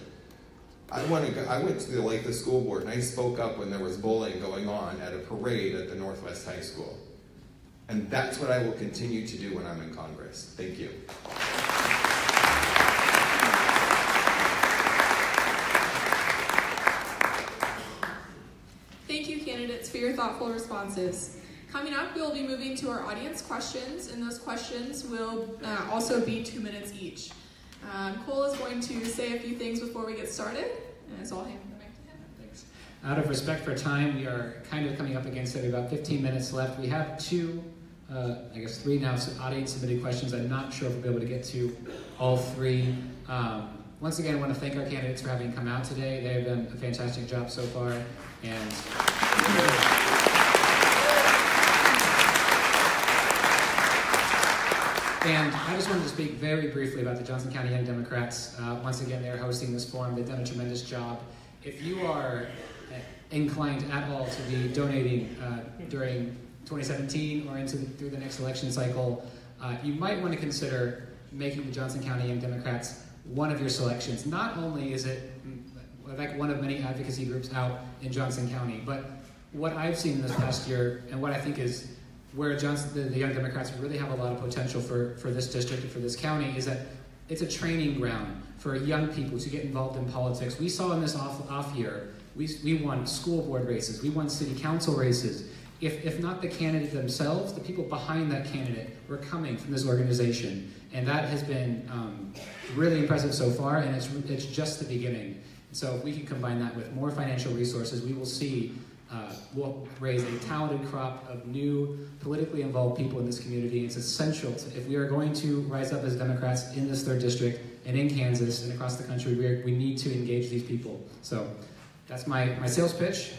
I went to the school board, and I spoke up when there was bullying going on at a parade at the Northwest High School. And that's what I will continue to do when I'm in Congress. Thank you. Thank you, candidates, for your thoughtful responses. Coming up, we'll be moving to our audience questions, and those questions will also be 2 minutes each. Cole is going to say a few things before we get started, and so I'll hand it back to him. Thanks. Out of respect for time, we are kind of coming up against it. About 15 minutes left. We have three now audience submitted questions. I'm not sure if we'll be able to get to all three. Once again, I want to thank our candidates for having come out today. They have done a fantastic job so far, and I just wanted to speak very briefly about the Johnson County Young Democrats. Once again, they're hosting this forum. They've done a tremendous job. If you are inclined at all to be donating during 2017 or through the next election cycle, you might want to consider making the Johnson County Young Democrats one of your selections. Not only is it like one of many advocacy groups out in Johnson County, but what I've seen this past year and what I think is where the Young Democrats really have a lot of potential for this district and for this county is that it's a training ground for young people to get involved in politics. We saw in this off year, we won school board races, we won city council races. If not the candidate themselves, the people behind that candidate were coming from this organization. And that has been really impressive so far, and it's just the beginning. So if we can combine that with more financial resources, we will see, we'll raise a talented crop of new politically involved people in this community. It's essential if we are going to rise up as Democrats in this 3rd district and in Kansas and across the country, we need to engage these people. So that's my sales pitch.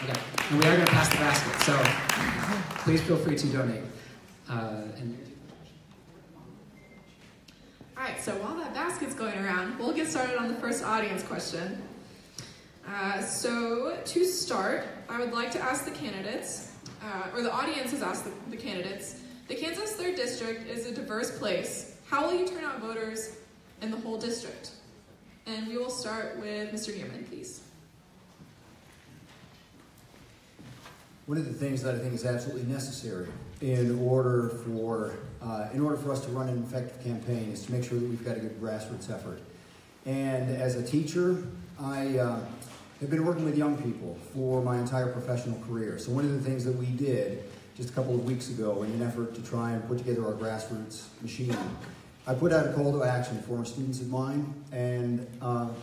Okay, and we are going to pass the basket, so please feel free to donate. All right, so while that baskets going around. We'll get started on the first audience question. So to start, I would like to ask the candidates, or the audience has asked the candidates, the Kansas 3rd District is a diverse place. How will you turn out voters in the whole district? And we will start with Mr. Newman, please. One of the things that I think is absolutely necessary in order for us to run an effective campaign is to make sure that we've got a good grassroots effort. And as a teacher, I have been working with young people for my entire professional career. So one of the things that we did just a couple of weeks ago in an effort to try and put together our grassroots machine, I put out a call to action for students of mine. And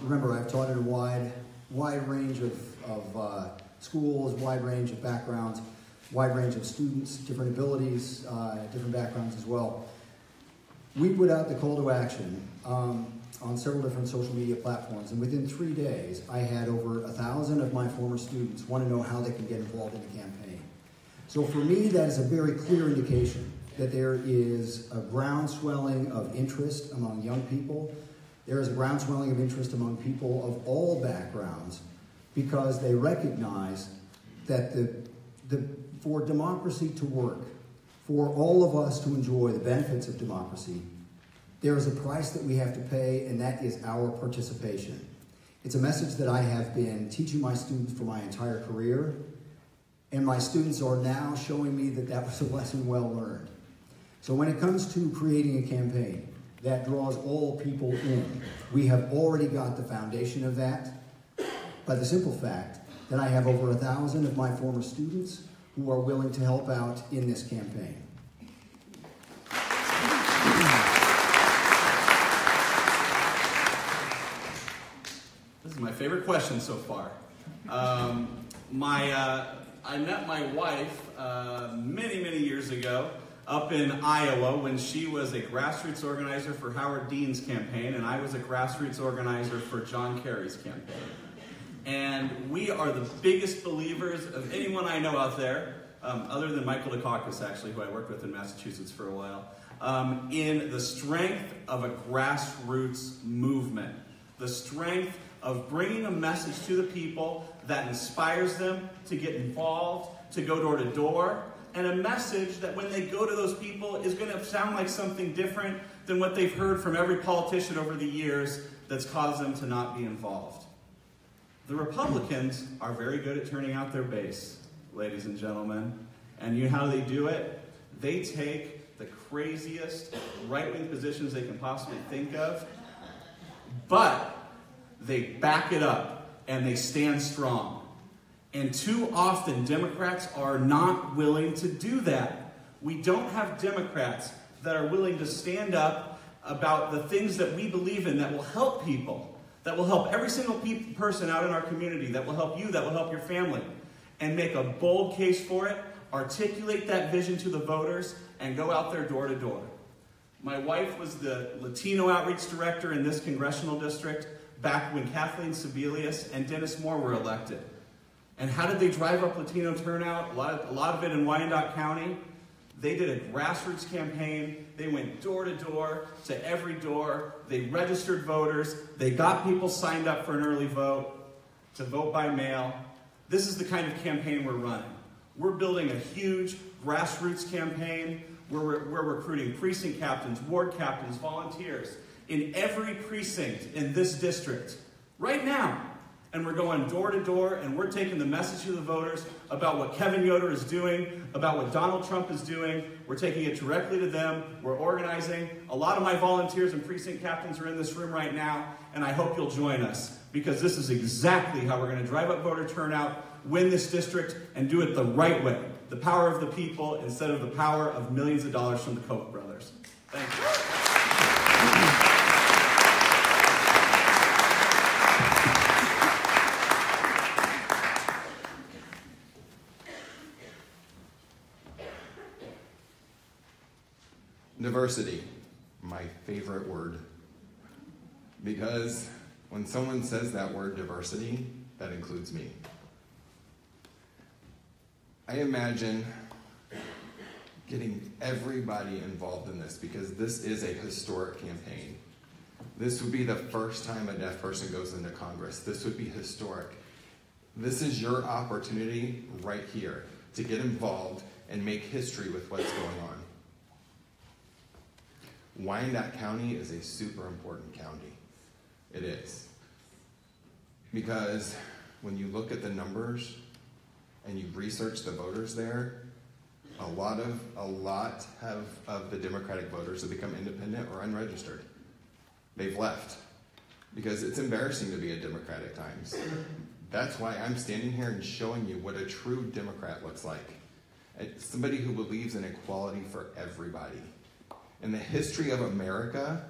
remember, I've taught in a wide range of schools, wide range of backgrounds, wide range of students, different abilities, different backgrounds as well. We put out the call to action on several different social media platforms, and within 3 days, I had over 1,000 of my former students want to know how they can get involved in the campaign. So for me, that is a very clear indication that there is a groundswelling of interest among young people. There is a groundswelling of interest among people of all backgrounds, because they recognize that for democracy to work, for all of us to enjoy the benefits of democracy, there is a price that we have to pay, and that is our participation. It's a message that I have been teaching my students for my entire career, and my students are now showing me that that was a lesson well learned. So when it comes to creating a campaign that draws all people in, we have already got the foundation of that by the simple fact that I have over 1,000 of my former students who are willing to help out in this campaign. This is my favorite question so far. I met my wife many years ago up in Iowa when she was a grassroots organizer for Howard Dean's campaign, and I was a grassroots organizer for John Kerry's campaign. And we are the biggest believers of anyone I know out there, other than Michael Dukakis, actually, who I worked with in Massachusetts for a while, in the strength of a grassroots movement, the strength of bringing a message to the people that inspires them to get involved, to go door to door, and a message that when they go to those people is going to sound like something different than what they've heard from every politician over the years that's caused them to not be involved. The Republicans are very good at turning out their base, ladies and gentlemen. And you know how they do it? They take the craziest right-wing positions they can possibly think of, but they back it up and they stand strong. And too often, Democrats are not willing to do that. We don't have Democrats that are willing to stand up about the things that we believe in that will help people, that will help every single person out in our community, that will help you, that will help your family, and make a bold case for it, articulate that vision to the voters, and go out there door to door. My wife was the Latino outreach director in this congressional district back when Kathleen Sebelius and Dennis Moore were elected. And how did they drive up Latino turnout? A lot of it in Wyandotte County. They did a grassroots campaign. They went door to door to every door. They registered voters. They got people signed up for an early vote, to vote by mail. This is the kind of campaign we're running. We're building a huge grassroots campaign. We're recruiting precinct captains, ward captains, volunteers in every precinct in this district right now. And we're going door to door, and we're taking the message to the voters about what Kevin Yoder is doing, about what Donald Trump is doing. We're taking it directly to them. We're organizing. A lot of my volunteers and precinct captains are in this room right now, and I hope you'll join us, because this is exactly how we're going to drive up voter turnout, win this district, and do it the right way. The power of the people instead of the power of millions of dollars from the Koch brothers. Thank you. Diversity, my favorite word. Because when someone says that word diversity, that includes me. I imagine getting everybody involved in this, because this is a historic campaign. This would be the first time a deaf person goes into Congress. This would be historic. This is your opportunity right here to get involved and make history with what's going on. Wyandotte County is a super important county. It is. Because when you look at the numbers and you research the voters there, a lot of the Democratic voters have become independent or unregistered. They've left because it's embarrassing to be a Democrat at times. That's why I'm standing here and showing you what a true Democrat looks like. Somebody who believes in equality for everybody. In the history of America,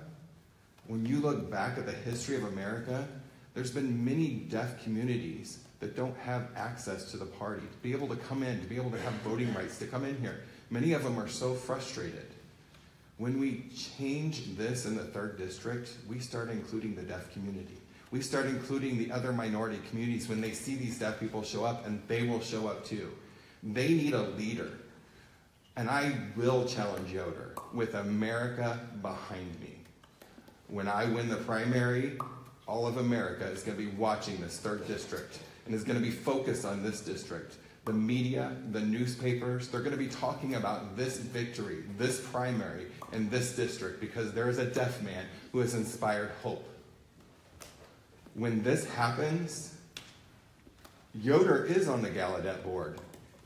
when you look back at the history of America, there's been many deaf communities that don't have access to the party, to be able to come in, to be able to have voting rights, to come in here. Many of them are so frustrated. When we change this in the 3rd District, we start including the deaf community. We start including the other minority communities when they see these deaf people show up, and they will show up too. They need a leader. And I will challenge Yoder with America behind me. When I win the primary, all of America is going to be watching this 3rd District and is going to be focused on this district. The media, the newspapers, they're going to be talking about this victory, this primary, in this district because there is a deaf man who has inspired hope. When this happens, Yoder is on the Gallaudet board.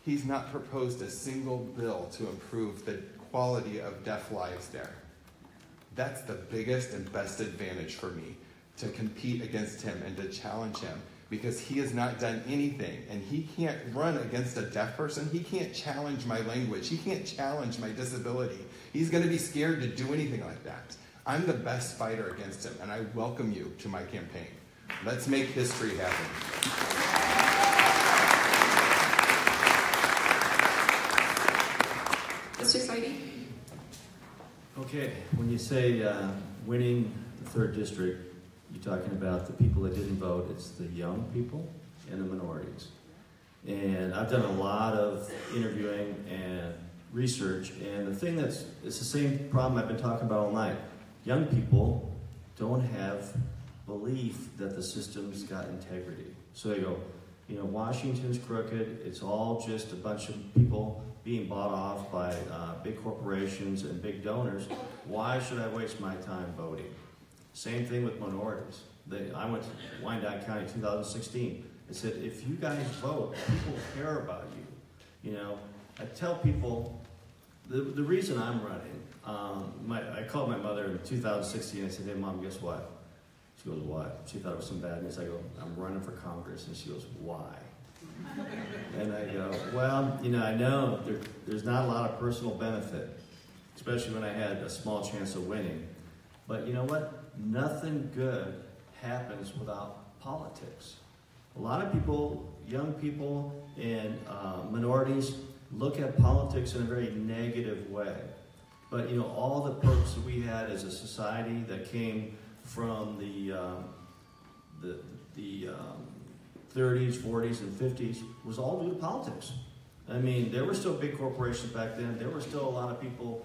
He's not proposed a single bill to improve the quality of deaf lives there. That's the biggest and best advantage for me, to compete against him and to challenge him, because he has not done anything, and he can't run against a deaf person. He can't challenge my language. He can't challenge my disability. He's going to be scared to do anything like that. I'm the best fighter against him, and I welcome you to my campaign. Let's make history happen. Mr. Seide? Okay, when you say winning the 3rd District, you're talking about the people that didn't vote. It's the young people and the minorities. And I've done a lot of interviewing and research, and the thing it's the same problem I've been talking about all night. Young people don't have belief that the system's got integrity. So they go, Washington's crooked. It's all just a bunch of people being bought off by big corporations and big donors. Why should I waste my time voting? Same thing with minorities. I went to Wyandotte County 2016. It said, if you guys vote, people care about you. I tell people, the reason I'm running, I called my mother in 2016 and I said, hey Mom, guess what? She goes, what? She thought it was some bad news. I go, I'm running for Congress. And she goes, why? And I go, well, I know there's not a lot of personal benefit, especially when I had a small chance of winning. But you know what? Nothing good happens without politics. A lot of people, young people and minorities, look at politics in a very negative way. But all the perks that we had as a society that came from the 30s, 40s, and 50s was all due to politics. I mean, there were still big corporations back then. There were still a lot of people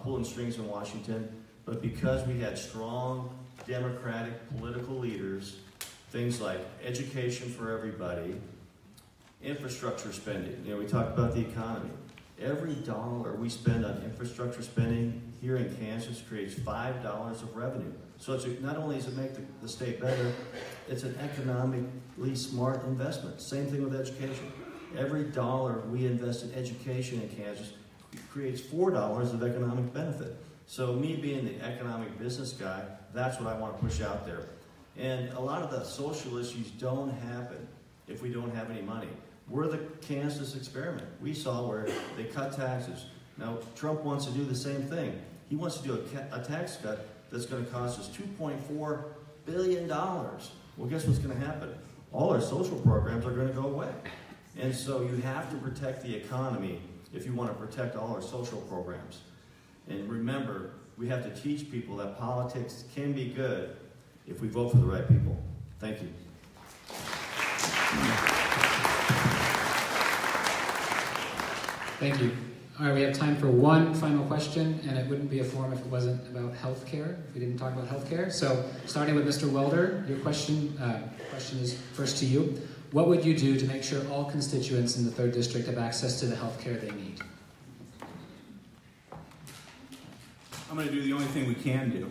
pulling strings in Washington. But because we had strong democratic political leaders, things like education for everybody, infrastructure spending. We talked about the economy. Every dollar we spend on infrastructure spending here in Kansas creates $5 of revenue. So not only does it make the state better, it's an economically smart investment. Same thing with education. Every dollar we invest in education in Kansas creates $4 of economic benefit. So me being the economic business guy, that's what I want to push out there. And a lot of the social issues don't happen if we don't have any money. We're the Kansas experiment. We saw where they cut taxes. Now, Trump wants to do the same thing. He wants to do a tax cut that's going to cost us $2.4 billion. Well, guess what's going to happen? All our social programs are going to go away. And so you have to protect the economy if you want to protect all our social programs. And remember, we have to teach people that politics can be good if we vote for the right people. Thank you. Thank you. All right, we have time for one final question, and it wouldn't be a forum if it wasn't about healthcare, if we didn't talk about healthcare. So, starting with Mr. Welder, your question is first to you. What would you do to make sure all constituents in the 3rd District have access to the healthcare they need? I'm going to do the only thing we can do.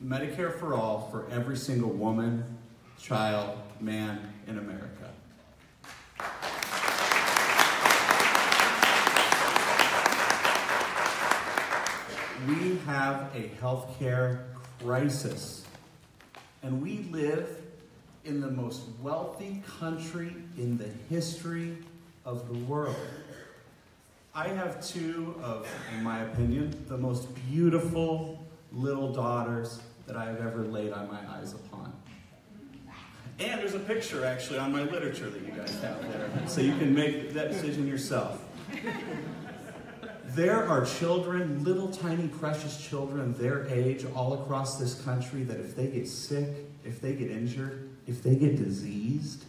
Medicare for all for every single woman, child, man in America. We have a healthcare crisis, and we live in the most wealthy country in the history of the world. I have two of, in my opinion, the most beautiful little daughters that I have ever laid my eyes upon. And there's a picture actually on my literature that you guys have there, so you can make that decision yourself. There are children, little tiny precious children their age all across this country that if they get sick, if they get injured, if they get diseased,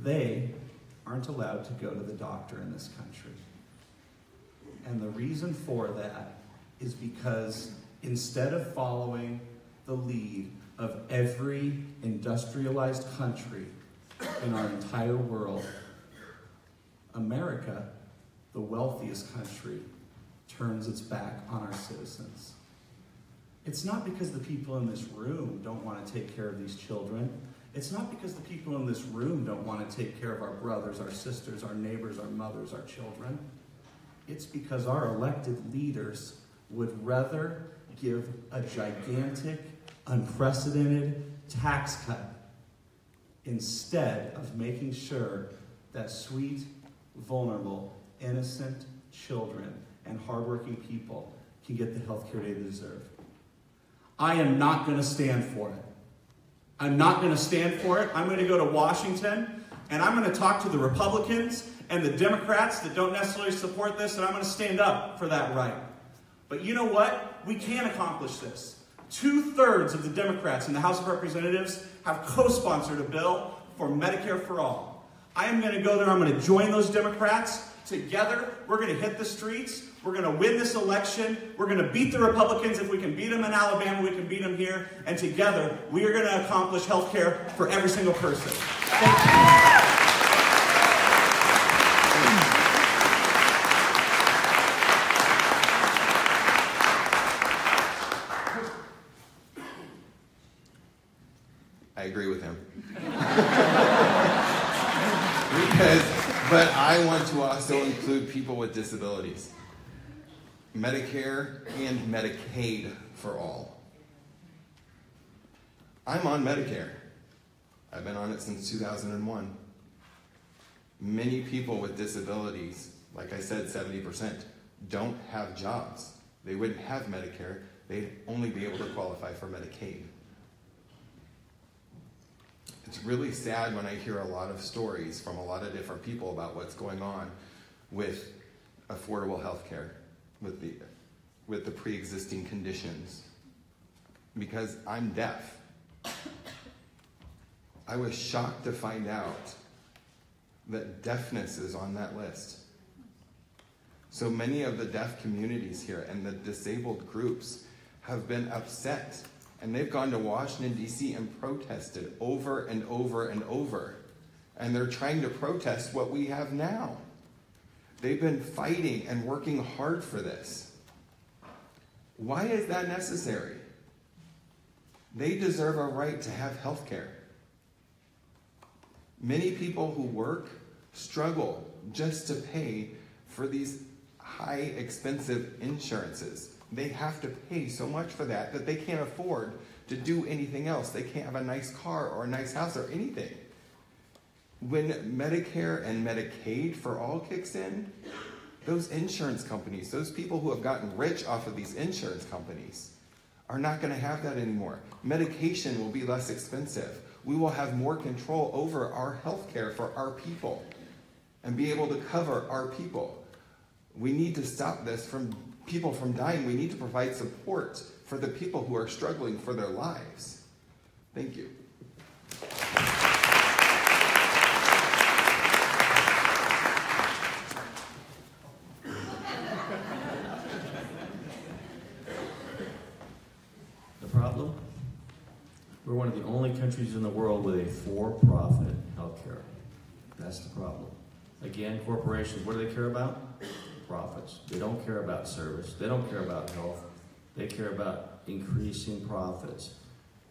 they aren't allowed to go to the doctor in this country. And the reason for that is because instead of following the lead of every industrialized country in our entire world, America, the wealthiest country, turns its back on our citizens. It's not because the people in this room don't want to take care of these children. It's not because the people in this room don't want to take care of our brothers, our sisters, our neighbors, our mothers, our children. It's because our elected leaders would rather give a gigantic, unprecedented tax cut instead of making sure that sweet, vulnerable, innocent children and hardworking people can get the health care they deserve. I am not going to stand for it. I'm not going to stand for it. I'm going to go to Washington, and I'm going to talk to the Republicans and the Democrats that don't necessarily support this, and I'm going to stand up for that right. But you know what? We can accomplish this. 2/3 of the Democrats in the House of Representatives have co-sponsored a bill for Medicare for all. I am going to go there. I'm going to join those Democrats. Together, we're going to hit the streets. We're going to win this election. We're going to beat the Republicans. If we can beat them in Alabama, we can beat them here. And together, we are going to accomplish health care for every single person. Thank you. I agree with him. But I want to also include people with disabilities. Medicare and Medicaid for all. I'm on Medicare. I've been on it since 2001. Many people with disabilities, like I said, 70%, don't have jobs. They wouldn't have Medicare. They'd only be able to qualify for Medicaid. It's really sad when I hear a lot of stories from a lot of different people about what's going on with affordable health care, with the pre-existing conditions. Because I'm deaf. I was shocked to find out that deafness is on that list. So many of the deaf communities here and the disabled groups have been upset. And they've gone to Washington, D.C. and protested over and over and over. And they're trying to protest what we have now. They've been fighting and working hard for this. Why is that necessary? They deserve a right to have health care. Many people who work struggle just to pay for these high, expensive insurances. They have to pay so much for that they can't afford to do anything else. They can't have a nice car or a nice house or anything. When Medicare and Medicaid for all kicks in, those insurance companies, those people who have gotten rich off of these insurance companies, are not going to have that anymore. Medication will be less expensive. We will have more control over our health care for our people and be able to cover our people. We need to stop this from people from dying. We need to provide support for the people who are struggling for their lives. Thank you. the only countries in the world with a for-profit healthcare. That's the problem. Again, corporations, what do they care about? Profits. They don't care about service. They don't care about health. They care about increasing profits.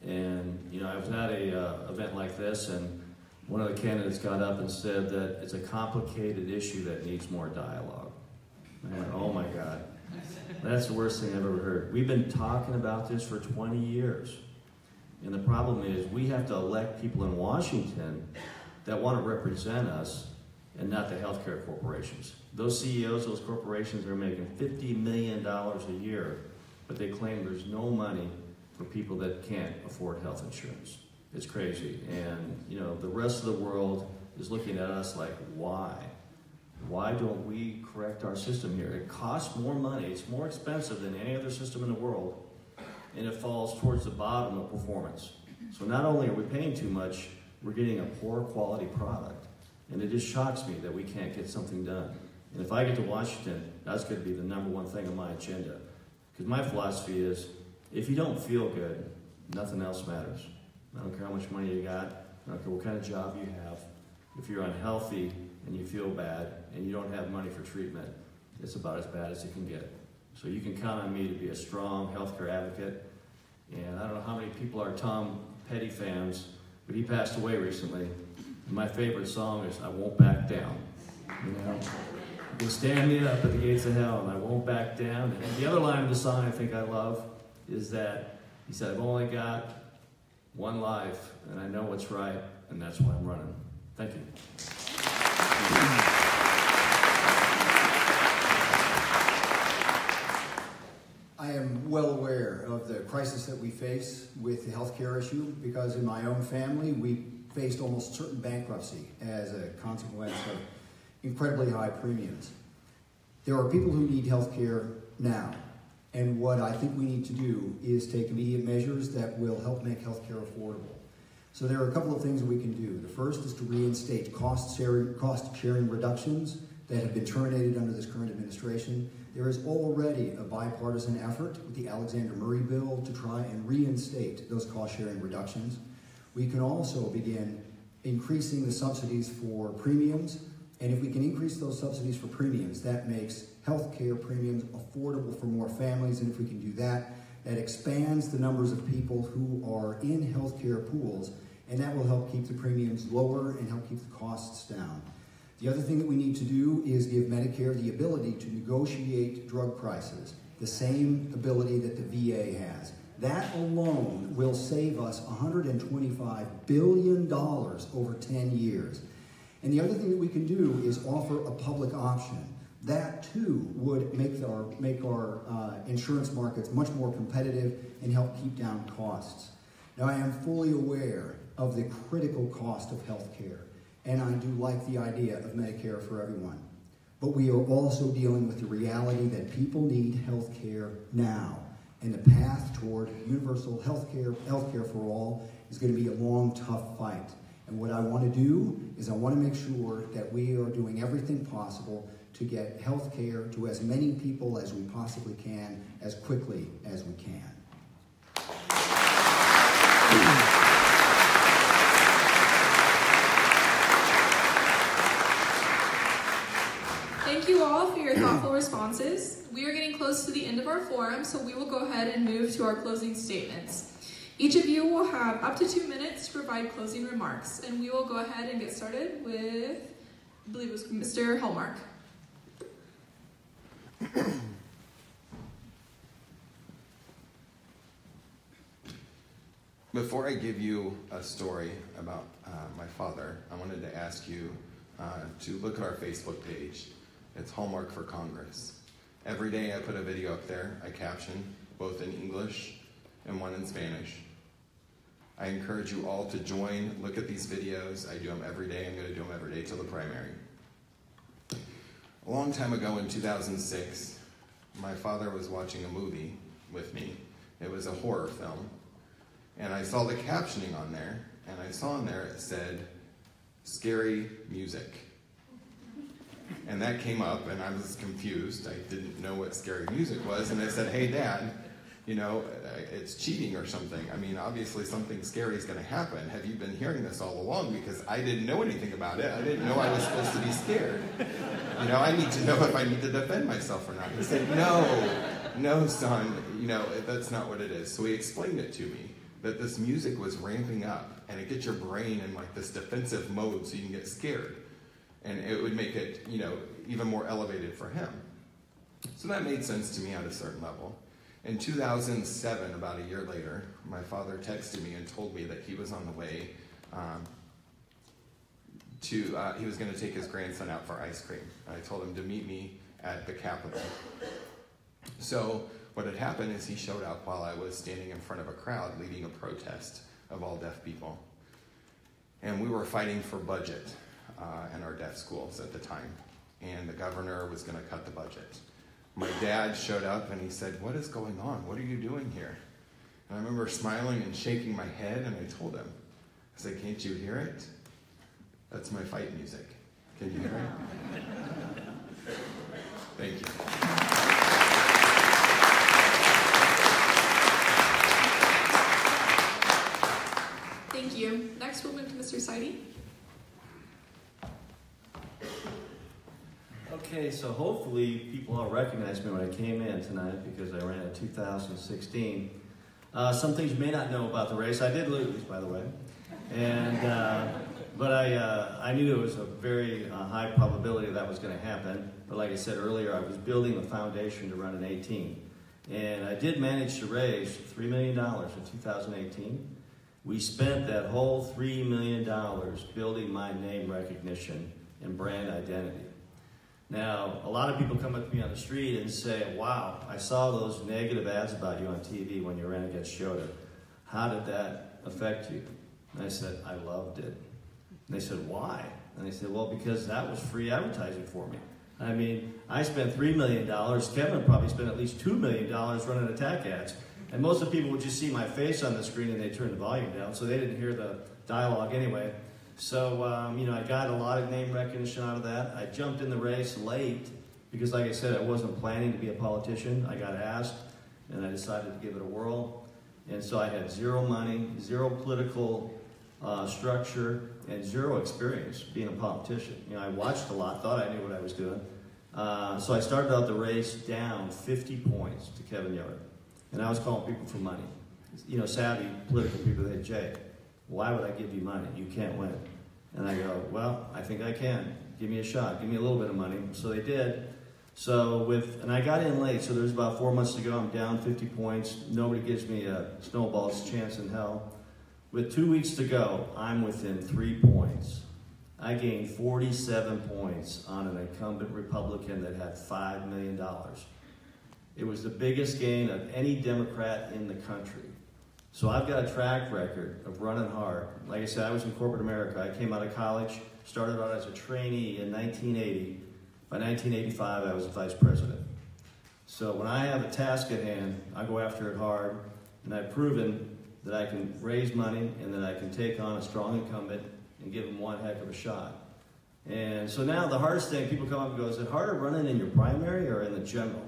And, you know, I was at a event like this, and one of the candidates got up and said that it's a complicated issue that needs more dialogue. I went, oh my God. That's the worst thing I've ever heard. We've been talking about this for 20 years. And the problem is we have to elect people in Washington that want to represent us and not the healthcare corporations. Those CEOs, those corporations are making $50 million a year, but they claim there's no money for people that can't afford health insurance. It's crazy. And, you know, the rest of the world is looking at us like, why? Why don't we correct our system here? It costs more money. It's more expensive than any other system in the world, and it falls towards the bottom of performance. So not only are we paying too much, we're getting a poor quality product. And it just shocks me that we can't get something done. And if I get to Washington, that's going to be the #1 thing on my agenda. Because my philosophy is, if you don't feel good, nothing else matters. I don't care how much money you got. I don't care what kind of job you have. If you're unhealthy and you feel bad and you don't have money for treatment, it's about as bad as it can get. So you can count on me to be a strong healthcare advocate. And I don't know how many people are Tom Petty fans, but he passed away recently. And my favorite song is I Won't Back Down. You know, you'll stand me up at the gates of hell and I won't back down. And the other line of the song I think I love is that he said, I've only got one life and I know what's right, and that's why I'm running. Thank you. I am well aware of the crisis that we face with the healthcare issue, because in my own family, we faced almost certain bankruptcy as a consequence of incredibly high premiums. There are people who need healthcare now, and what I think we need to do is take immediate measures that will help make healthcare affordable. So there are a couple of things that we can do. The first is to reinstate cost-sharing reductions that have been terminated under this current administration. There is already a bipartisan effort with the Alexander Murray bill to try and reinstate those cost-sharing reductions. We can also begin increasing the subsidies for premiums, and if we can increase those subsidies for premiums, that makes healthcare premiums affordable for more families, and if we can do that, that expands the numbers of people who are in healthcare pools, and that will help keep the premiums lower and help keep the costs down. The other thing that we need to do is give Medicare the ability to negotiate drug prices, the same ability that the VA has. That alone will save us $125 billion over 10 years. And the other thing that we can do is offer a public option. That too would make our insurance markets much more competitive and help keep down costs. Now, I am fully aware of the critical cost of health care, and I do like the idea of Medicare for everyone. But we are also dealing with the reality that people need health care now, and the path toward universal health care for all is going to be a long, tough fight. And what I want to do is I want to make sure that we are doing everything possible to get health care to as many people as we possibly can, as quickly as we can. Thank you all for your thoughtful responses. We are getting close to the end of our forum, so we will go ahead and move to our closing statements. Each of you will have up to 2 minutes to provide closing remarks, and we will go ahead and get started with, I believe it was Mr. Hallmark. Before I give you a story about my father, I wanted to ask you to look at our Facebook page. It's Hallmark for Congress. Every day I put a video up there. I caption both in English and one in Spanish. I encourage you all to join, look at these videos. I do them every day. I'm going to do them every day till the primary. A long time ago in 2006, my father was watching a movie with me. It was a horror film. And I saw the captioning on there, and I saw on there it said, "Scary music." And that came up, and I was confused. I didn't know what scary music was, and I said, "Hey, Dad, you know, it's cheating or something. I mean, obviously something scary is going to happen. Have you been hearing this all along? Because I didn't know anything about it. I didn't know I was supposed to be scared. You know, I need to know if I need to defend myself or not. He said, no, son, you know, that's not what it is. So he explained it to me, that this music was ramping up, and it gets your brain in like this defensive mode so you can get scared. And it would make it, you know, even more elevated for him. So that made sense to me at a certain level. In 2007, about a year later, my father texted me and told me that he was on the way he was going to take his grandson out for ice cream. And I told him to meet me at the Capitol. So what had happened is he showed up while I was standing in front of a crowd leading a protest of all deaf people. And we were fighting for budget in our deaf schools at the time. And the governor was going to cut the budget. My dad showed up and he said, "What is going on? What are you doing here?" And I remember smiling and shaking my head, and I told him, I said, "Can't you hear it? That's my fight music. Can you hear it?" Thank you. Thank you. Next, we'll move to Mr. Seide. Okay, so hopefully people all recognize me when I came in tonight because I ran in 2016. Some things you may not know about the race. I did lose, by the way, and but I knew there was a very high probability that was going to happen. But like I said earlier, I was building a foundation to run in 18, and I did manage to raise $3 million in 2018. We spent that whole $3 million building my name recognition and brand identity. Now, a lot of people come up to me on the street and say, "Wow, I saw those negative ads about you on TV when you ran against Schroeder. How did that affect you?" And I said, "I loved it." And they said, "Why?" And they said, "Well, because that was free advertising for me. I mean, I spent $3 million. Kevin probably spent at least $2 million running attack ads. And most of the people would just see my face on the screen and they turned the volume down, so they didn't hear the dialogue anyway. So, you know, I got a lot of name recognition out of that. I jumped in the race late because, like I said, I wasn't planning to be a politician. I got asked, and I decided to give it a whirl. And so I had zero money, zero political structure, and zero experience being a politician. You know, I watched a lot, thought I knew what I was doing. So I started out the race down 50 points to Kevin Yoder. And I was calling people for money. You know, savvy political people, they say, "Jay, why would I give you money? You can't win." And I go, "Well, I think I can. Give me a shot. Give me a little bit of money." So they did. And I got in late, so there's about 4 months to go. I'm down 50 points. Nobody gives me a snowball's chance in hell. With 2 weeks to go, I'm within 3 points. I gained 47 points on an incumbent Republican that had $5 million. It was the biggest gain of any Democrat in the country. So I've got a track record of running hard. Like I said, I was in corporate America. I came out of college, started out as a trainee in 1980. By 1985, I was vice president. So when I have a task at hand, I go after it hard, and I've proven that I can raise money and that I can take on a strong incumbent and give him one heck of a shot. And so now the hardest thing, people come up and go, "Is it harder running in your primary or in the general?"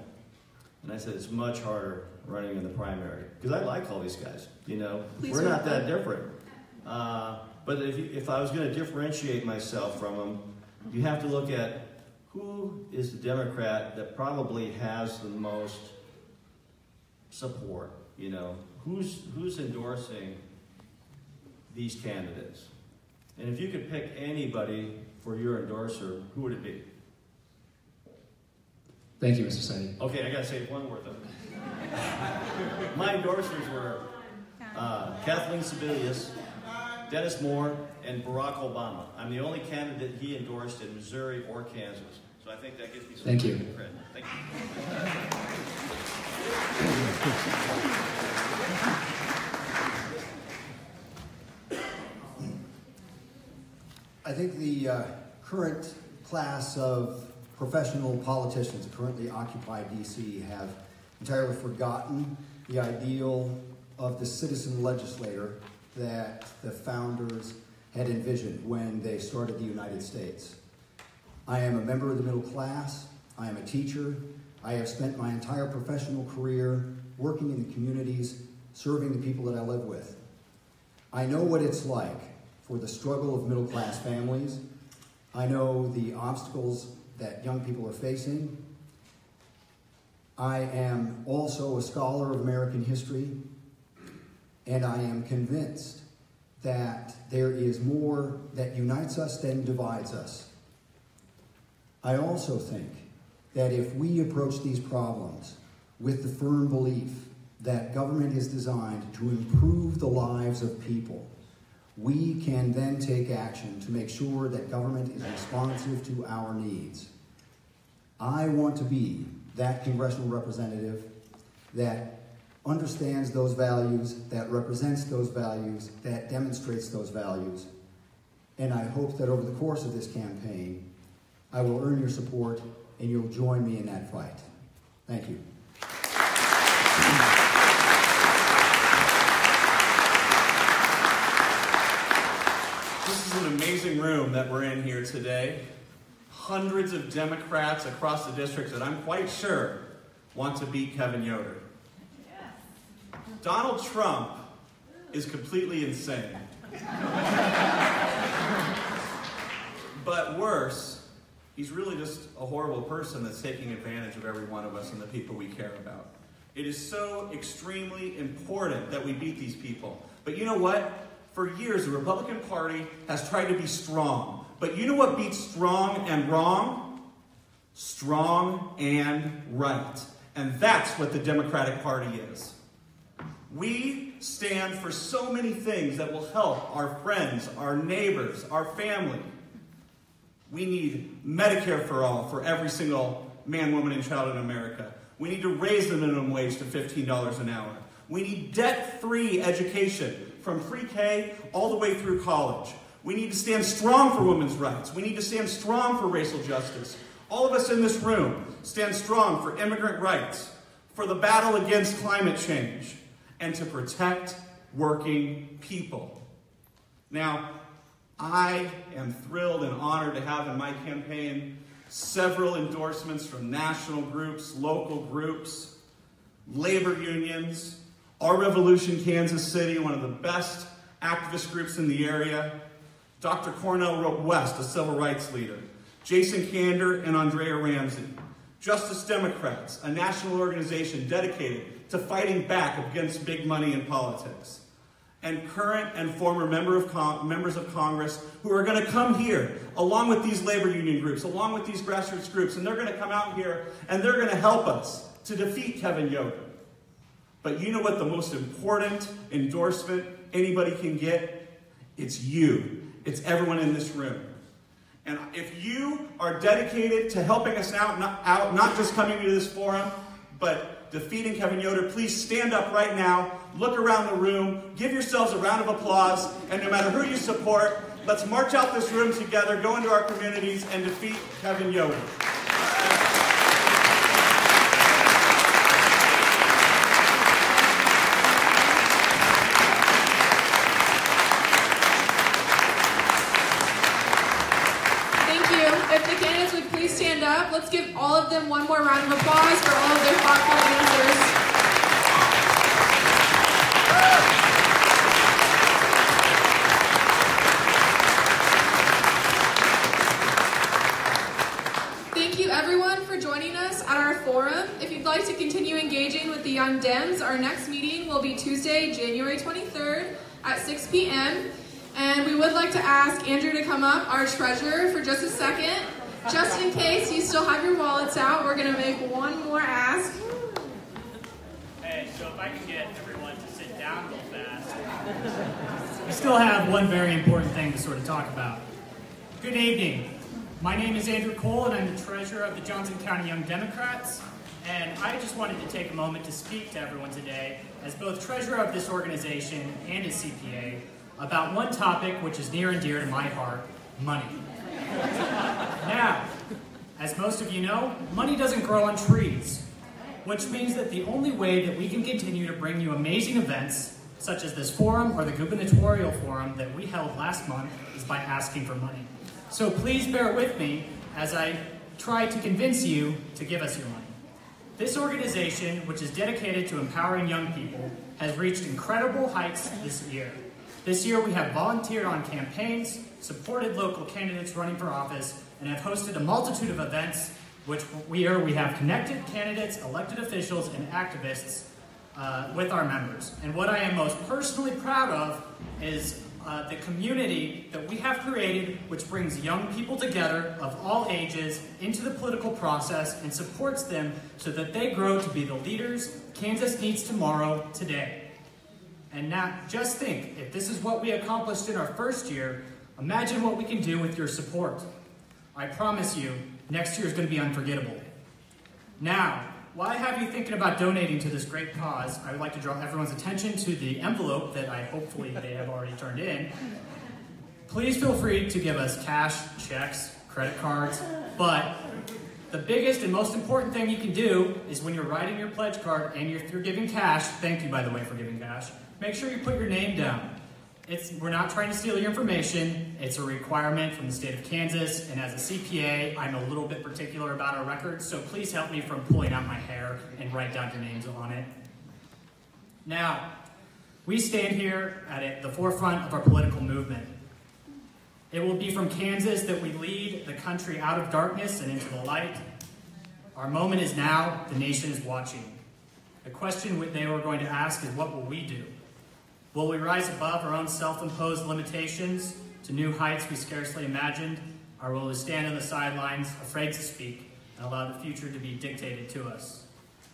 And I said, "It's much harder running in the primary." Because I like all these guys, you know. We're not that different. But if I was going to differentiate myself from them, you have to look at who is the Democrat that probably has the most support, you know. Who's endorsing these candidates? And if you could pick anybody for your endorser, who would it be? Thank you, Mr. Seide. Okay, I gotta say one word though. My endorsers were Kathleen Sebelius, Dennis Moore, and Barack Obama. I'm the only candidate he endorsed in Missouri or Kansas. So I think that gives me some Thank you. credit. Thank you. I think the current class of professional politicians who currently occupy D.C. have entirely forgotten the ideal of the citizen legislator that the founders had envisioned when they started the United States. I am a member of the middle class. I am a teacher. I have spent my entire professional career working in the communities, serving the people that I live with. I know what it's like for the struggle of middle-class families. I know the obstacles that young people are facing. I am also a scholar of American history, and I am convinced that there is more that unites us than divides us. I also think that if we approach these problems with the firm belief that government is designed to improve the lives of people, we can then take action to make sure that government is responsive to our needs. I want to be that congressional representative that understands those values, that represents those values, that demonstrates those values. And I hope that over the course of this campaign, I will earn your support and you'll join me in that fight. Thank you. This is an amazing room that we're in here today. Hundreds of Democrats across the district that I'm quite sure want to beat Kevin Yoder. Donald Trump is completely insane. But worse, he's really just a horrible person that's taking advantage of every one of us and the people we care about. It is so extremely important that we beat these people. But you know what? For years, the Republican Party has tried to be strong. But you know what beats strong and wrong? Strong and right. And that's what the Democratic Party is. We stand for so many things that will help our friends, our neighbors, our family. We need Medicare for all for every single man, woman, and child in America. We need to raise the minimum wage to $15 an hour. We need debt-free education from pre-K all the way through college. We need to stand strong for women's rights. We need to stand strong for racial justice. All of us in this room stand strong for immigrant rights, for the battle against climate change, and to protect working people. Now, I am thrilled and honored to have in my campaign several endorsements from national groups, local groups, labor unions, Our Revolution Kansas City, one of the best activist groups in the area, Dr. Cornell West, a civil rights leader, Jason Kander and Andrea Ramsey, Justice Democrats, a national organization dedicated to fighting back against big money in politics, and current and former members of Congress who are going to come here, along with these labor union groups, along with these grassroots groups, and they're going to come out here and they're going to help us to defeat Kevin Yoder. But you know what the most important endorsement anybody can get? It's you. It's everyone in this room. And if you are dedicated to helping us out, not just coming to this forum, but defeating Kevin Yoder, please stand up right now, look around the room, give yourselves a round of applause, and no matter who you support, let's march out this room together, go into our communities, and defeat Kevin Yoder. Let's give all of them one more round of applause for all of their thoughtful answers. Thank you everyone for joining us at our forum. If you'd like to continue engaging with the Young Dems, our next meeting will be Tuesday, January 23rd at 6 p.m. And we would like to ask Andrew to come up, our treasurer, for just a second. Just in case you still have your wallets out, we're going to make one more ask. Hey, so if I can get everyone to sit down real fast. We still have one very important thing to sort of talk about. Good evening. My name is Andrew Cole, and I'm the treasurer of the Johnson County Young Democrats. And I just wanted to take a moment to speak to everyone today, as both treasurer of this organization and as CPA, about one topic which is near and dear to my heart, money. Now, as most of you know, money doesn't grow on trees, which means that the only way that we can continue to bring you amazing events, such as this forum or the gubernatorial forum that we held last month, is by asking for money. So please bear with me as I try to convince you to give us your money. This organization, which is dedicated to empowering young people, has reached incredible heights this year. This year we have volunteered on campaigns, supported local candidates running for office, and have hosted a multitude of events we have connected candidates, elected officials, and activists with our members. And what I am most personally proud of is the community that we have created, which brings young people together of all ages into the political process and supports them so that they grow to be the leaders Kansas needs tomorrow, today. And now, just think, if this is what we accomplished in our first year, imagine what we can do with your support. I promise you, next year is going to be unforgettable. Now, while I have you thinking about donating to this great cause, I would like to draw everyone's attention to the envelope that hopefully they have already turned in. Please feel free to give us cash, checks, credit cards, but the biggest and most important thing you can do is when you're writing your pledge card and if you're giving cash, thank you by the way for giving cash, make sure you put your name down. We're not trying to steal your information. It's a requirement from the state of Kansas, and as a CPA, I'm a little bit particular about our records, so please help me from pulling out my hair and write down your names on it. Now, we stand here at the forefront of our political movement. It will be from Kansas that we lead the country out of darkness and into the light. Our moment is now. The nation is watching. The question they were going to ask is, what will we do? Will we rise above our own self-imposed limitations to new heights we scarcely imagined, or will we stand on the sidelines, afraid to speak, and allow the future to be dictated to us?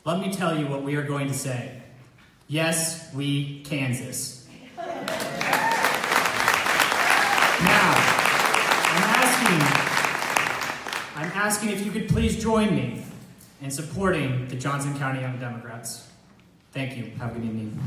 Let me tell you what we are going to say. Yes, we Kansas. Now, I'm asking if you could please join me in supporting the Johnson County Young Democrats. Thank you. Have a good evening.